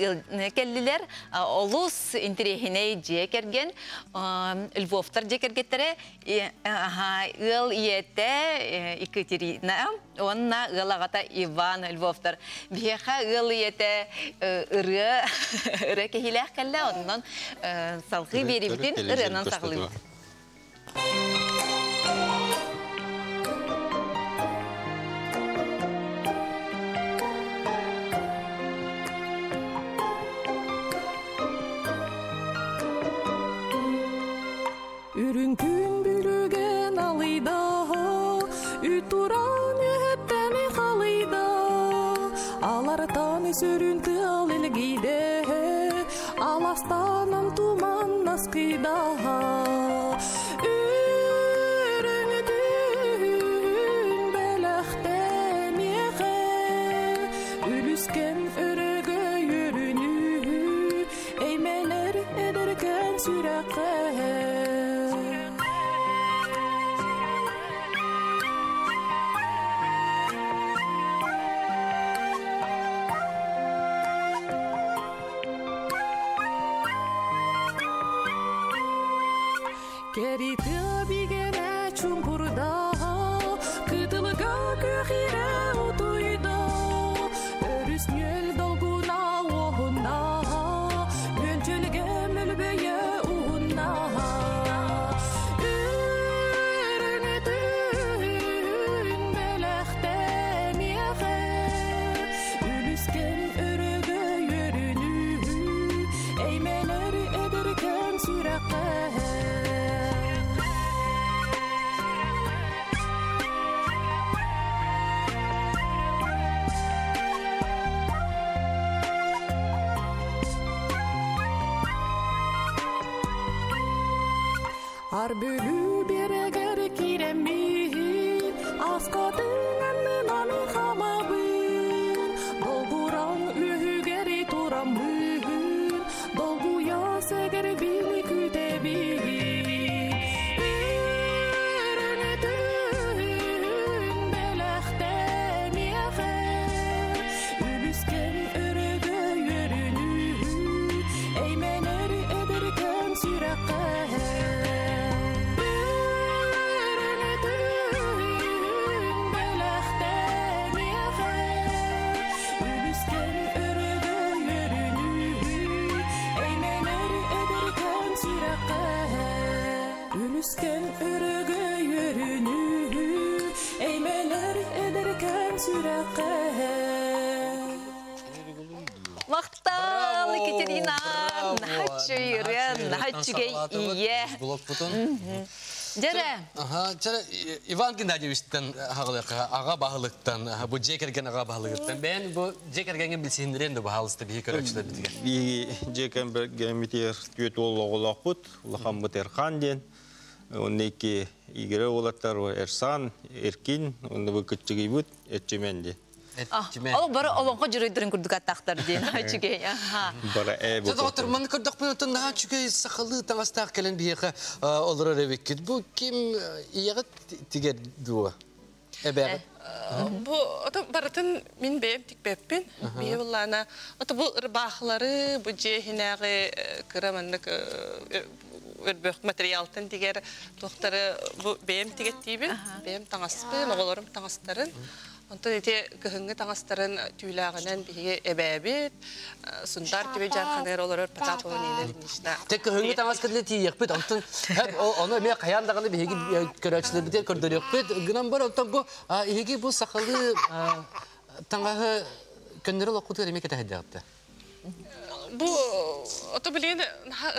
кәлілер олус интерехіне жекерген, Львовтар жекергеттері ұл иеті Екатерина, онына ұл ағата Иван Львовтар. Бияқа ұл иеті ұры кәхіләқ кәлі, онынан салғы беребітін ұрынан сағылы. Үрінкін бүліген алыйда, үтуран өттәмі қалыйда. Алартан сүрінті ал елгейде, аластанан туман насқида. Үрінтін бәліқтен еғе, үліскен өрігі үріні, әйменер әдірген сүрәқе. Кериті бігене чүмпұрда, күтілігі көхире ұтуйда, өріс нөл долгуна оғында, өлчіліге бөлү берегер киремин аскадыңын аны хамабын долгуран үгери турамын долгуя сегер бини күтебин үрүнүтүн белехтен яхе үлүскен өрөгө өрүнү эйменер эдеркен сүракка Üsken örgü yürünü eymeler ederken sürekli Мақтал, Екатерина! Нахачу үйрен, нахачуге ие. Жәрі? Жәрі, Иван Геннадьевичтен аға бағылықтан, бұл жекерген аға бағылықтан. Бән бұл жекергенген білсендерен де бағалысты бейі көрекшілер бітіге. Бейі жекерген бітер түйет олық бұд, ұлыған бұд Эрхан ден. Оны екі игері олаттар Эрсан, Эркин, оны бұл күттігі бұд, Эрчемен де. Ол бары олонға жүрейдерін күрдік аттақтар дейін, чүгей. Бары әбі Жада отыр, мұны көрдік бұнытын наға чүгей сақылы таңастақ кәлін бейіқі олырыр әбеккет. Бұл кем иеғі тегер дуы? Әбәғі? Бұл барытын мен бейім тік бәппен. Бейі бұллана. Бұл ұрбақлары, бұл жейхінәғі кірамандық өрбөк материалтын дегер тоқтары бейім тегет дейбін. Бейім таңаспын, оғыларым таңастарын. Онтан ете көхіңгі таңастарын түйілағынан бейге әбәбет, сұндар төбе жарқанығыр олар патапығы нелерін ішіне. Тек көхіңгі таңаскерлі тейек бет, онтан оны мен қаяндағаны бейге көрәкшілер бітер көрдірек бет. Гынан бар, онтан бейге бұл сақалы таңағы көндіріл оқуды әреме кеті әдіғапты. Бұл оты білген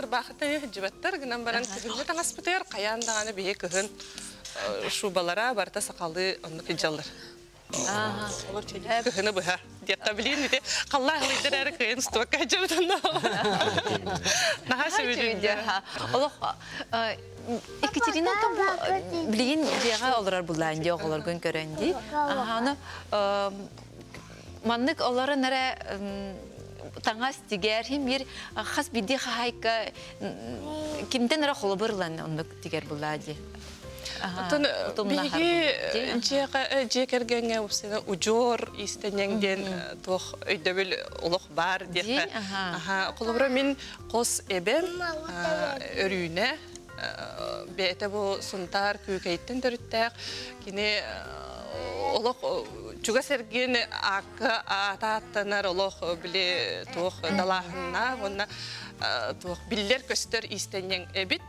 ұрбақыттан жібаттар, гынан баран көхіңгі таңас бітер, қаяндағаны бейге көхін шубалара барта сақалы оны кеджалыр. Көхіні бұға. Детта білейін, қаллағылайдыр әрі күйін ұстуаққа жаудан наға сөйлейді. Олық, Екатерина білейін деға олар бұлайынде, олар күн көрінді. Маннық олары нәрі таңас тегер, хем ер қас биді қайқа кемден әрі қолы бұрылан ондық тегер бұлайды. Биги жекергенге ұжор истенеңден тоқ өйдөбіл ұлық бар деқі. Қолыбыра мен қос әбем өрүйіне бәйті бұл сұнтар күйкейттен дөріттәк. Кені ұлық жүға сәрген ақы ататтанар ұлық біле тоқ далағына, биллер көстер истенен эбит.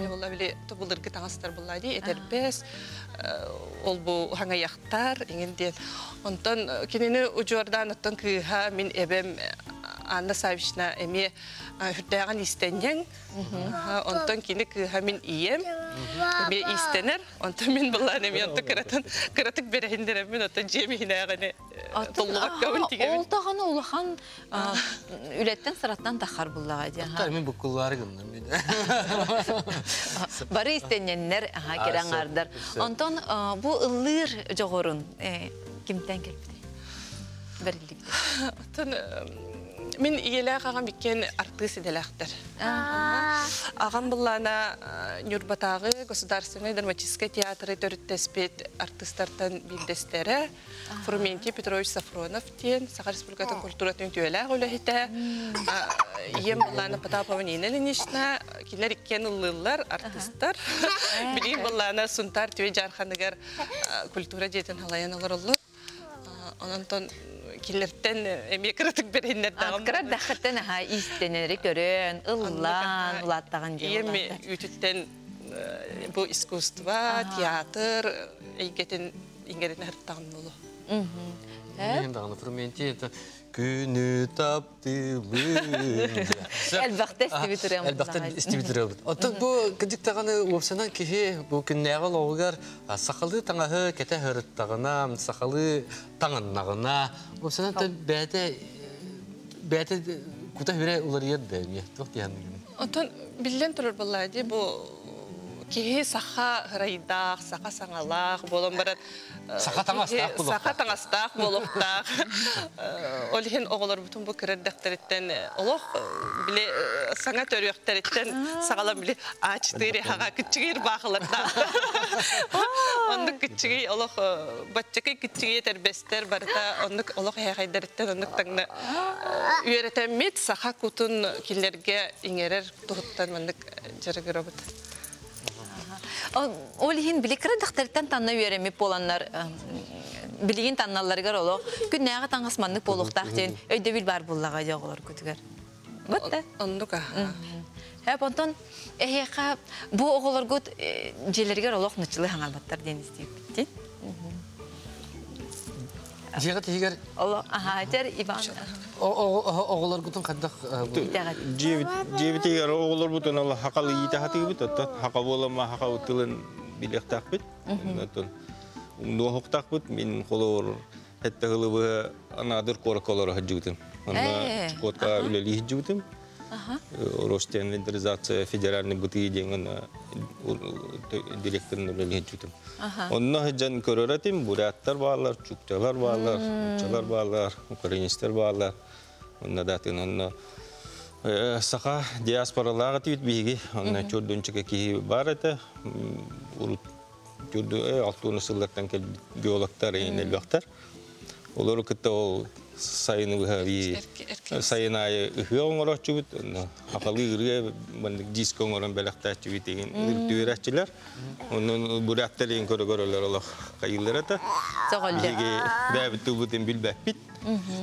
Ола биле тубулыргы таңастар буллады, этербес, ол бу хаңаяқтар, еңенден. Онтон кенені ұжордан оттон кыйха мен эбем Анна Савична эме хүрдәгән истенен. Онтон кені кыйха мен ием, эме истенер. Онтон мен буллан эме онтон кыратык берендерем мен оттон жемейнәгәне толлыгак кабыл тигән. Ол тағаны улахан үлеттен сыраттан тақар буллага. Тар мен букуллары гымнам мен. Бары истененнер керен ардар. Онтон бу ыллыр жогорун кимден келбиди? Берилди. Онтон мен иеле қаған беккен артыс еделәқтір. Ағам бұллана Нюрбатағы государственный драматический театры төріттеспет артыстартан билдестері Фрументий Петрович Сафронов тен Саха Республикатын культуратын түйелі ғөліхеті. Ем бұллана Потапова Нинелін ішіна келер еккен ұлылар артыстар. Білейін бұллана Сунтар түйе жарқанығар культура жетін халайын олар ұлы. Онантон килерттен эмекратык береннер дагы. Аткарар дахаттан истенери көрөн, ыллан, улаттаган жер. Эми үтүттен бу искусство, театр, эйгетен ингерен хырттаган болу. Мен дагы Фрументий это күнү тапты бүн. Элбакта истибитерем. Элбакта истибитерем. Отон бу кидиктаганы опсанан кихи бу күннәгә логар сакалы таңаһы кете хырттагына, сакалы таңыннагына. Опсанан та бәте кута бире улар ядда. Тохтиян. Отон билен турар буллайды бу Кеһи саха хырайдах, саха саңалах, болон барат. Саха таңастах болуктах. Саха таңастах болуктах. Олхин оголор бутун бу кирдектериттен олох биле саңа төрөктериттен сагалам биле А4 хага кичигер бахыларда. Ондук кичиги олох баччакай кичиги тербестер барта ондук олох хайдериттен ондук таңна үйрөтөммит саха кутун киллерге иңерер тугуттан мындык жарыгыробут. Олхин биле кирдектериттен танна үйрөмөп боланнар билигин танналарга олох күннәгә таңасманлык болуктак ден өйдө бил бар буллага жогылар көтүгөр. Вот да. Ондука. Хәп онтон эхека бу оголор гот желерге олох нычылы хаңалбаттар ден истеп битти. Жига тигер Алла тер Иван. Оголор гутун каддак. Жебитигер оголор бутун алла хакалы итахатыгы бит хака болама хака утылын билектак бит. Ну хоктак бит мен колор хеттагылы анадыр корколор хаджутым. Ана котка үлели хаджутым. Ростенализация федеральный бутыги деген директорын үлели хаджутым. Онна хаджан көрөратым бураттар баалар, чукчалар баалар, чалар баалар, украинецтер баалар. Онна датын онна саха диаспораларга тит биги, онна чордунчуга ки бар эте. Урут чорду алтын сыллардан кел биологтар, энелбактар. Олар кытта ол сайыны быхави сайынайы ыхыоңоро чубут, акалы ырыга мындык дискоңорон белактар чубут деген үртүрәчилер. Онун бураттарын көрөгөрөлөр олох кайыллар ата. Биги бәбит тубутын билбәппит.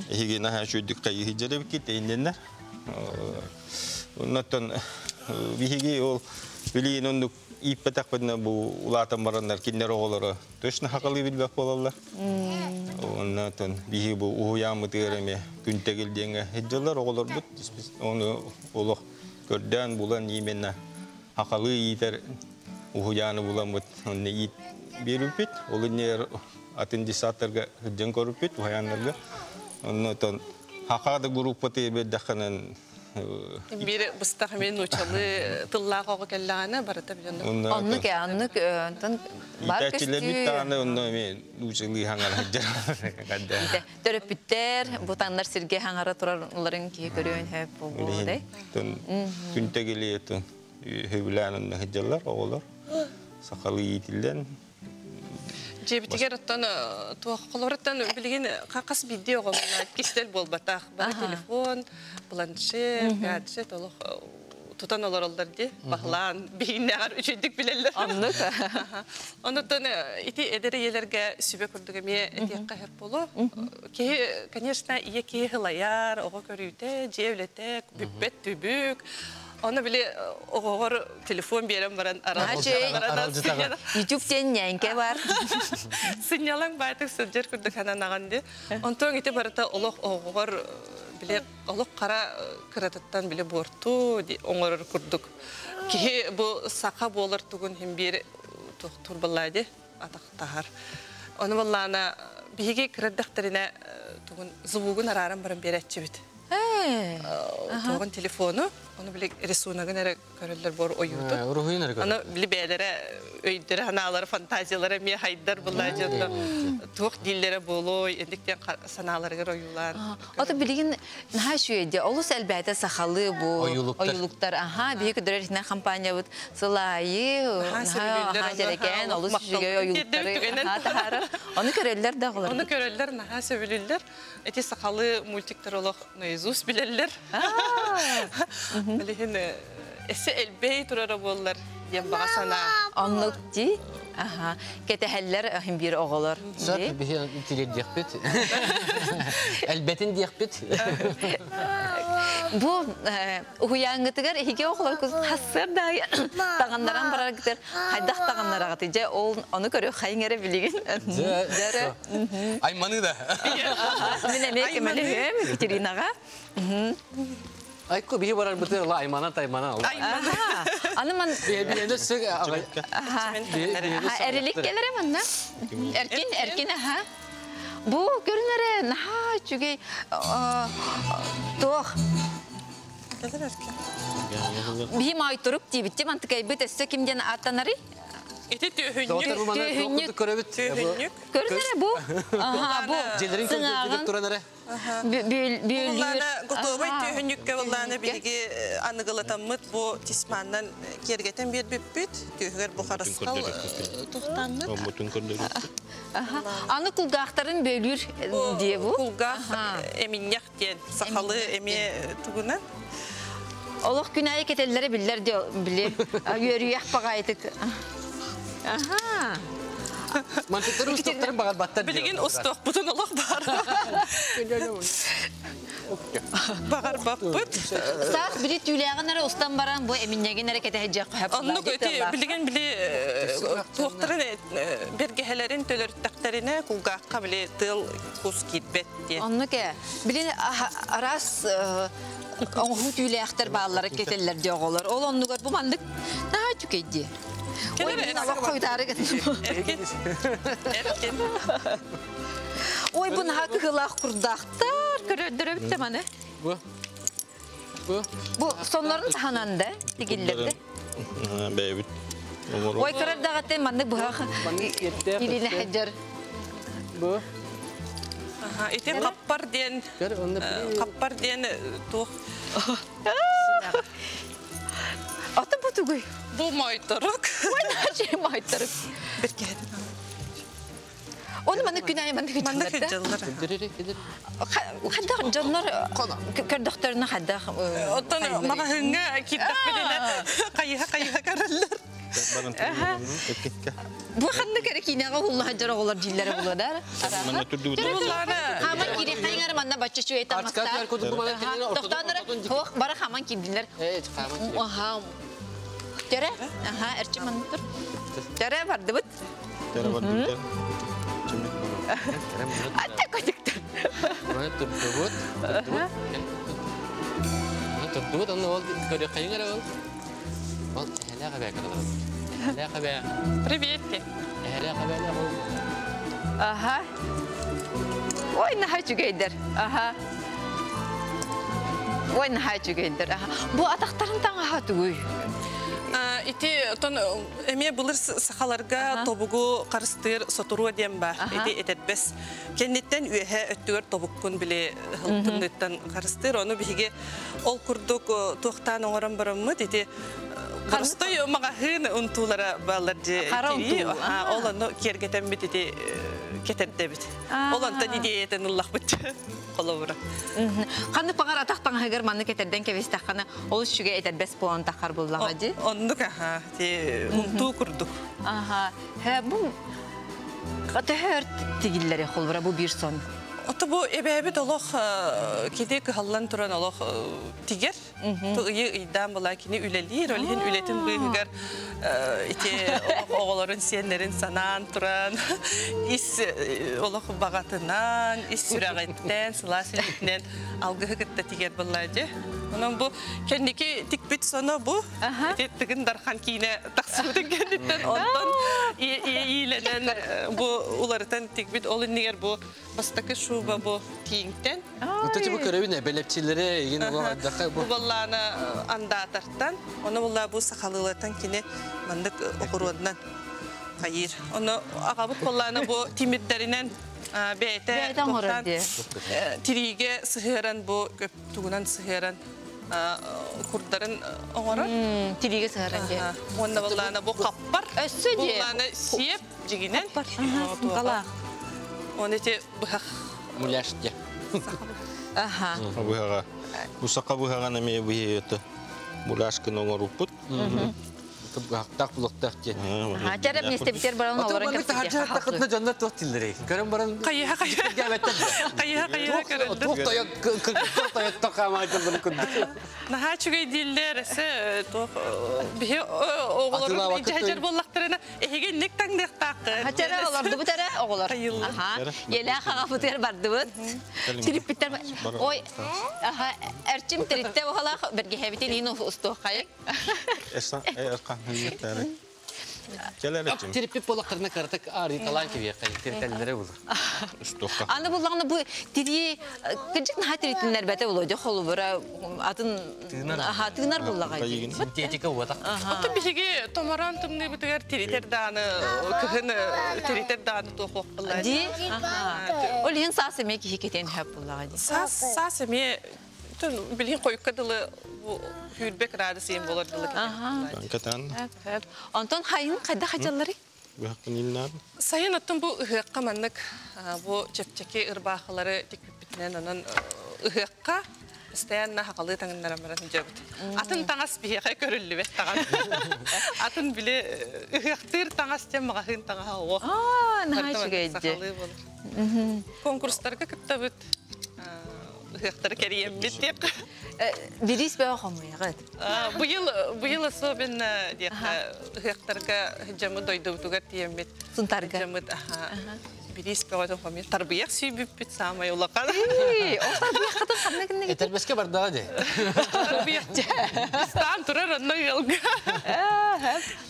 Биги наха шүдүк кайы жереп кетейннер. Оннан биги ол билин ондук иппетак бедна бу улатан барандар киндер оголору точно хакалы билбек болалар. Оннан биги бу уямы тереме күнтегилдеңе хеджалар оголор бут. Оны олох көрдөн булан именна хакалы итер уяны булан бут. Онны ит берүпит, олунер атендисаторга хеджен көрүпит уяндарга. Оннан хакада группаты беддаханан Бир быстах мен учалы тыллага келлана барата билен. Аннык тан бар кестер биттаны онно мен учалы хангар хаджар. Төрөпүттер бутандар сирге хангара турарларын ки көрөөн хэп болду. Күнтегели этен хөбүланын хаджалар оголор сакалы итилден Жебитигер оттон туакколорттан билген какас видеого кистел болбатах. Бар телефон, планшет, гаджет олох тутан олоролдар ди. Бахлан бийнагар үчүдүк билелер. Аннык. Ондон ити эдери елерге сүбө көрдүгөме этекка хеп болу. Ки, конечно, ие ки хылаяр, ого көрүүтө, жевлете, бүппет түбүк. Onu bile oğur telefon berem baran aradı. YouTube'den yenke var. Sinyalan baytık sözler kurduk hananağındı. Ondan ite barata oğur bile oğur kara kıratıttan bile bortu oğur kurduk. Ki bu saka bolur tuğun hem bir turbalaydı atak tahar. Onu vallana bihige kıradıklarına tuğun zıvuğun araran baran beretçi bit. Tuğun telefonu, onu bile resunagın ere körüller bor oyudu. Onu bile beylere, öydere, hanaları, fantaziyalara miye haydar bulaycıdı. Tuğuk dillere bolu, endikten sanalarıgar oyular. O da bilgin, naha şuydu, olus elbette sahalı bu oyuluklar. Bir kadar ihne kampanya bud, sılayı, naha jereken, olus şüge oyulukları. Onu körüller de olar. Onu körüller, naha sövülürler. Eti sahalı multikler olaq naizuz bilirler. Bilihin, esi elbey turara bollar. Yem bağa sana. Anlık di. Keteheller hem bir oğullar. Zaten bir tire diyekbet. Elbetin diyekbet. Bu uyanıtıgar iki oğullar kız hasır da tağandaran barar gider. Haydak tağanlara gıtıca onu görüyor hayngere bilgin. Aymanı da. Mine kemeliyim Katerinaga. Ayko bir barar betul lah Aymana. Anıman. Bir sık. Erilik gelir hemen ne? Erkin ha. Bu görünere naha çünkü doğ. Gelir erken. Бихим айтырып дибитте мантыкай бит эссе кимден аттанары? Ити Доктор түйхүннүк. bu bana Tühünnük. köröbüt. Tühünnük. Көрдүнөр бу? Аха, бу. Jellerin közdürüp duranara. Буллана готовый түйхүннүкке буллана биги аныгылатаммыт бу тисманнан кергетен бер бүппүт. Түйгөр бу харыскал тухтанмыт. Бүтүн көндөрүп. Аны кулгақтарын бөлүр дие бу. Кулгах эминнях ден сахалы эме тугунан. Олох күнәйе кетелләре билләр ди биле. Йөрүяк багайтык. Аха. Mantıkları ustakların bağır battar diyor. Bilgin ustak butun olaq бар. Bağır bappıt. Саас били түүләгәнәре устан баран бу эминнәген әрәкәте һәҗә кыһап. Онны көтү билген били тоқтырын бергәһәләрен төлөрттәктәренә кулгакка били тыл кус китбет ди. Онны ке биле арас оңху түүләктәр баллары кетелләр ди оголар. Ол онны гөр бу мандык та түкәйди. Ой, мен ава койдары Эркен. Ой, бун хакы гылах курдактар көрөдөрөп теманы. Bu. Бу сонларын хананда дигиллерде. Бәйбит. Ой, көрөдөгәтте мандык бу хак. Илине хаҗар. Bu. Ага, ите каппар ден. Каппар ден тух. Аты бу түгүй. Бу майтырык. Ой, наче майтырык. Бергәһәдән. Оны мандык күнәй мандык Мандык Кедер. Хадда жаннар көрдөхтөрүнө хадда. Оттан магазинга киттек белелер. Кайга караллар. Бу ханны керек кинага улла хаҗара олар җилләре булалар. Хаман кире хайгар манна бачча чуй айтамаста. Токтандыр. Хох бара хаман кимдилер. Аха. Тере? Аха, эрчи мандыр. Тере барды бит. Тере барды. Атта көтүктөр. Tuttu onu ol körü kayıngara ol. Ol ehla kabe kadar. Ehla kabe. Привет. Ehla kabe ne ol. Aha. Oy naha çügeydir. Aha. Oy naha çügeydir. Aha. Bu ataqtарын tağı hatуй. Ити тон эме булыр сахаларга тобугу карыстыр сотуру дем бар. Ити этетбес. Кеннеттен үһә өттүгөр тобуккун биле хылтынныттан карыстыр. Оны биге ол курдук тохтан оңорон барыммы дити. Карыстой магахын унтулара балар же. Ол аны кергетен бит ити кетерде бит. Ол анта идеятен уллах бит. Колобура. Каны пагар атактан хагар маны кетерден кебестахана ол шуга этетбес план тахар буллага ди. Ондук аха, те унту курдук. Аха. Ха бу катер тигиллери холбара бу бир сон. Ото бу эбеби толох киде каллан туран олох тигер. То идам була кини үлелир, өлен үлетин быгар ите оголорун сеннерин санан туран. Ис олох багатынан, ис сүрагеттен, сыласылыктен алгы кытта тигер буллады. Онан бу кендики тикбит соно бу. Тигин дархан кине таксыбытын кендиттен онтон ийленен бу уларытан тикбит олын нигер бу бастакы шуба бу тиңтен. Утачы бу көрөбүн белепчилери ген dakka bu. Bu ballana anda tartan. Onu bulla bu sakalılatan kine mandık okurudan hayır. Onu akabut ballana bu timirlerinden beyte toktan tirige sıhıran bu köptüğünden sıhıran kurtların oğurar. Tirige sıhıran diye. Onda ballana bu kappar. Ballana siyep ciginen. Kala. Onu te bıhak. Mulaştı. Aha. Buhaga. Bu saka buhaga neme buhiyete. Mulaşkın oğuruput. Tak buluktak ki. Ha, cara mesti biter barang orang kerja. Otomatik harca takutna jannar tuh tilleri. Kerem barang. Kaya. Kerem. Tuh toyot tokama aja berikut. Nah, juga diller se tuh bihe oğulların icacar bollaklarına ehegen nek tang nek takı. Ha, cara oğullar bu tara oğullar. Aha. Yela kağa biter bardı bu. Trip biter. Oy. Aha. Erçim tripte oğullar berge hebiti lino usto kayık. Erkan. Терпеп болаққарына қаратық ары талан кебе қайтерлері olur. Аны бұлағына бұл тири кіржіктің хатыритінлер бәті болады, қолы бұра атын тыынар бұлаға. Синтетика уатақ. Оты бізге томаран тұмны бұтығар теритер даны, күхіні теритер даны тоқуқ бұлайды. Ди? Ол ең сасыме кейкетен хөп бұлаға ди. Сасыме білген қойыққадылы хүрбек радысыйын болар дылы Кетен. Антон хайын қайда қачалары? Сайын аттың бұл ұғыққа маннық, бұл чепчеке ұрбақылары текпеппетінен оның ұғыққа істәйінна хақалы таңынларамаратын жабыд. Атын таңас бейеқай көрілі бет таған. Атын біле ұғықтыр таңас тем мағағын таңаға оқ. Наға жүгейді. Конкурстарға күтті бұд. Ұғықтары кәрейем беттек. Берес бәу қамайға? Бұйыл особенно ұғықтарға жамы дойды бұтығар тием бет. Сұнтарға? Берес бәу қамайға. Тарбияқ сүйбіп бет самай олақан. Ол тарбияққатын қамна кінне кетті? Тәрбеске бардағы де. Тарбияқ. Стан тұрар онна ғылға.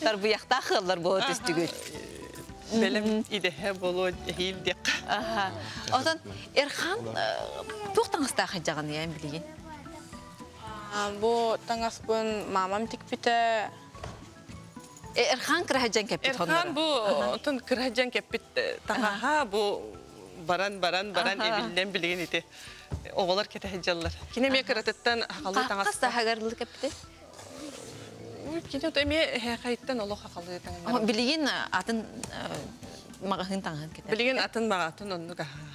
Тарбияқта қылдар болады үстігіл. Белім идеhe болу хилдек. Одан Эрхан тоқтаңызда қайжағаны яйын білеген? Бұл таңас бұн мамам тікпіті. Эрхан кірәжен кәппет онлары? Эрхан бұл кірәжен кәппет таңаға бұл баран евілден білеген еті. Оғылар кәті хәджалар. Кенеме кіратыттан қалы таңас. Қаста хағарлы кәппеті? Кенет өме қайттан олы қақалы таңын. Білеген атын мағағын таңын кетер? Білеген атын мағатын онны қаға.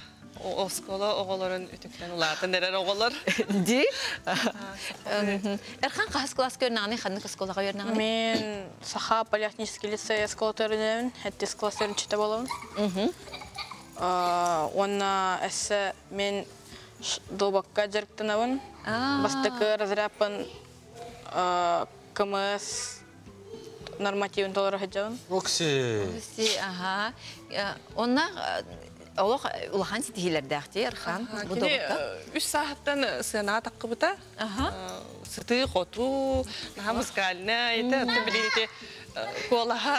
Оскола оғыларын үтіктен ұлатын әрер оғылар. Ди? Әрхан қағыз класс көрінағаны, қанды қасқолаға өрінағаны? Мен Саха политехнический лицей эскола төрінемін, әттес класс төріншіті боламын. Онна әсі мен добаққа жарықтанауын. Бастықы разряпын КМС нормативын толары хаджауын. Окси, аха. Онна улахан сетихилерді әқте, Эрхан? Үш сағаттан сына таққы бұта. Сыты, қоту, наға мұзғалына, еті білейді қолаға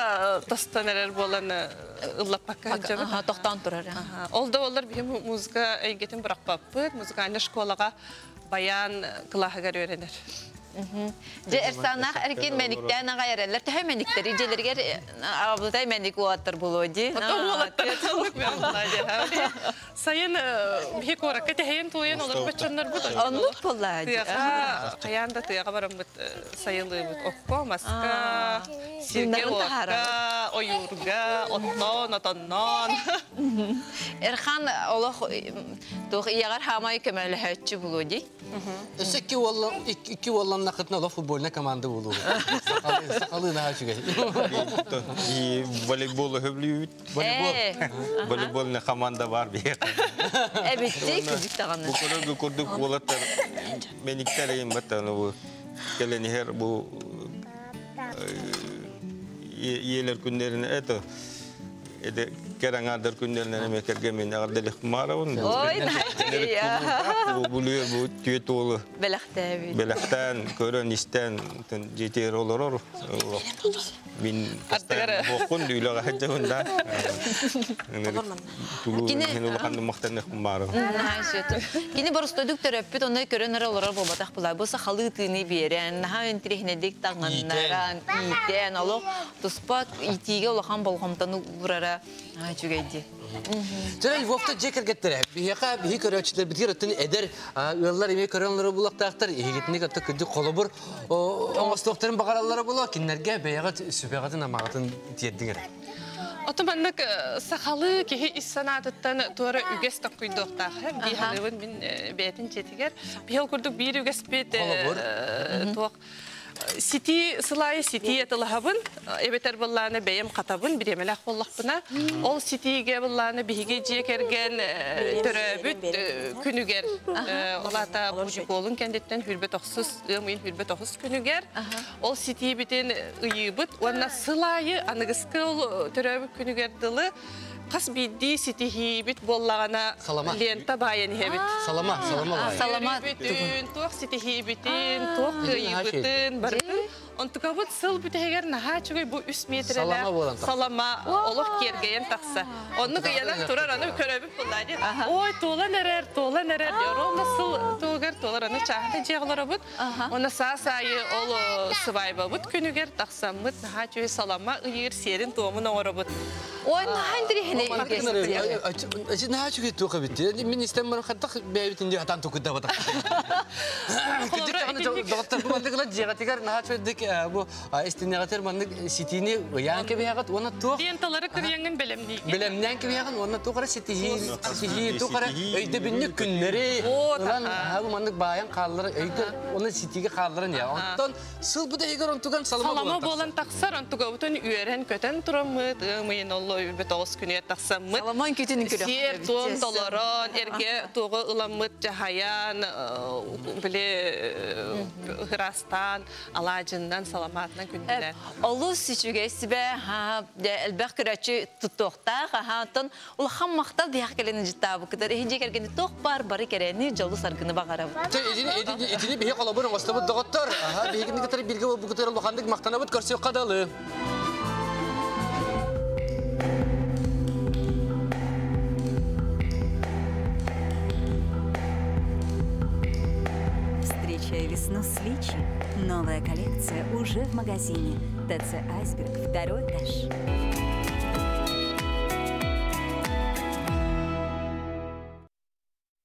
тостан әрер болан ұллаппаққа хаджабы. Тоқтан тұрар. Олда олар бейім мұзға әйгетін бұрақ баппыд, мұзғалына школаға баян қылағығар өренер. Же әрсанақ әркен мәниктен аға әрелер, тәй мәниктері желергер абылтай мәник уаттыр болуды. Сайын бейік ораққа тәйін туайын олар бәтчонлар бұд. Онлық болады. Қаянда тұяға барым бұд сайылы бұд. Оққа, маска, сирге оққа, ойырға, оттон, отоннон. Эрхан олық иягар хамай көмәлі хөтчі болуды. Өсі iki oğlan nakıtına ola futboluna komanda olur. Sakalı naha çıkıyor. Voleybolu hüblüyüt. Voleybol ne komanda var bir. Evet, küçük dağını. Bu kadar kurduk olatlar. Meniklereyim batanı bu. Geleni her bu yeler günlerine eto. Kerang günlerine mekergemin ardelik maravun. Oy, nahi ya. Bu buluyor bu tüyetolu. Belaktabi. Belaktan, körün isten, jeter olur. Min bokun duyla gahacağın da. Tulu henulakan muhtemelen maravun. Nahi şöyle. Kini barustaduk terapit onu körünler olur bu batak bulay. Bu sahalı tini biren. Nahi entrihnedik tanganlaran iten alo. Tuspak itiga olakan balgamtanı vurara. Ha çügeydi. Sen Lvov'da ceker getire. Bir körüçler bitir ötün eder. Yollar yemek körünleri bulak dağıtır. Ehilitini kattı kıcı kolabur. O stokların bakaralları bulak. Kinlerge beyagat süpegatın amagatın diyedin. Otomanlık sakalı ki iş sanatından doğru üges takıydıq da. Bir halığın bin beyetin çetiger. Bir yıl kurduk bir üges beyt tuğ. Siti sılay siti etalahabın, ebeter ballarına beyim katabın bir yemelak bollak buna. Ol sitiye ballarına bihige cekergen töröbüt günüger. Olata bucuk olun kenditten hürbet oksuz, ığmayın hürbet oksuz günüger. Ol sitiye biten ıyıbıt, ona sılayı anıgıskı töröbüt günüger dılı. Kas biddi sitihi bit bollağına lenta bayan hebit. Salama var. Salama. Bütün, tuğ sitihi bitin, tuğ kıyı bitin, barın. Онтука вот сыл бүтегер наха чугай бу 3 метрлер. Салама болан тақса. Салама олох кергейен тақса. Онны кыянан турар аны көрөбүп булады. Ой, тола нерер. Ронда сыл тогер толар аны чахта жеглар бут. Оны сасайы ол сыбайба бут күнүгер тақсамыт наха чугай салама ыйыр серин томун оңора бут. Ой, нахандри хене илгести. Ачы наха чугай тоқа битти. Мен истемман хаттак бэбитинде атан токуда бата. Доктор бумандыгла жегатигар наха чугайдык бу истинегатер мандык ситини уянке бягат оны тох. Ленталары кырыяңын белемни. Белемнен кебяган оны тохара ситии тохара өйдө бинник күннери. Улан бу мандык баян каллары өйдө оны ситиге калларын я. Онтон сыл бу дегер онтуган салама болан таксар онтуга бутун үйрен көтөн турамыт мыйын олло үрбөт огус күнү таксамыт. Саламан кетин күрө. Сер тон долорон эрге тога ыламыт жахаян биле хырастан алажындан саламатынан күндүлөр. Олус сичүге сибе ха элбек күрөчү туттуктак хатын ул хаммактар дияк келени житабы кыдар хинже кергенде ток бары керени жолу саргыны багарабы. Этини бие колобурун остабы доктор. Бегинди кытары билге бу кытары лохандык мактанабыт көрсөк кадалы. Встречай весну с Личи. Новая коллекция уже в магазине. ТЦ «Айсберг», 2-й этаж.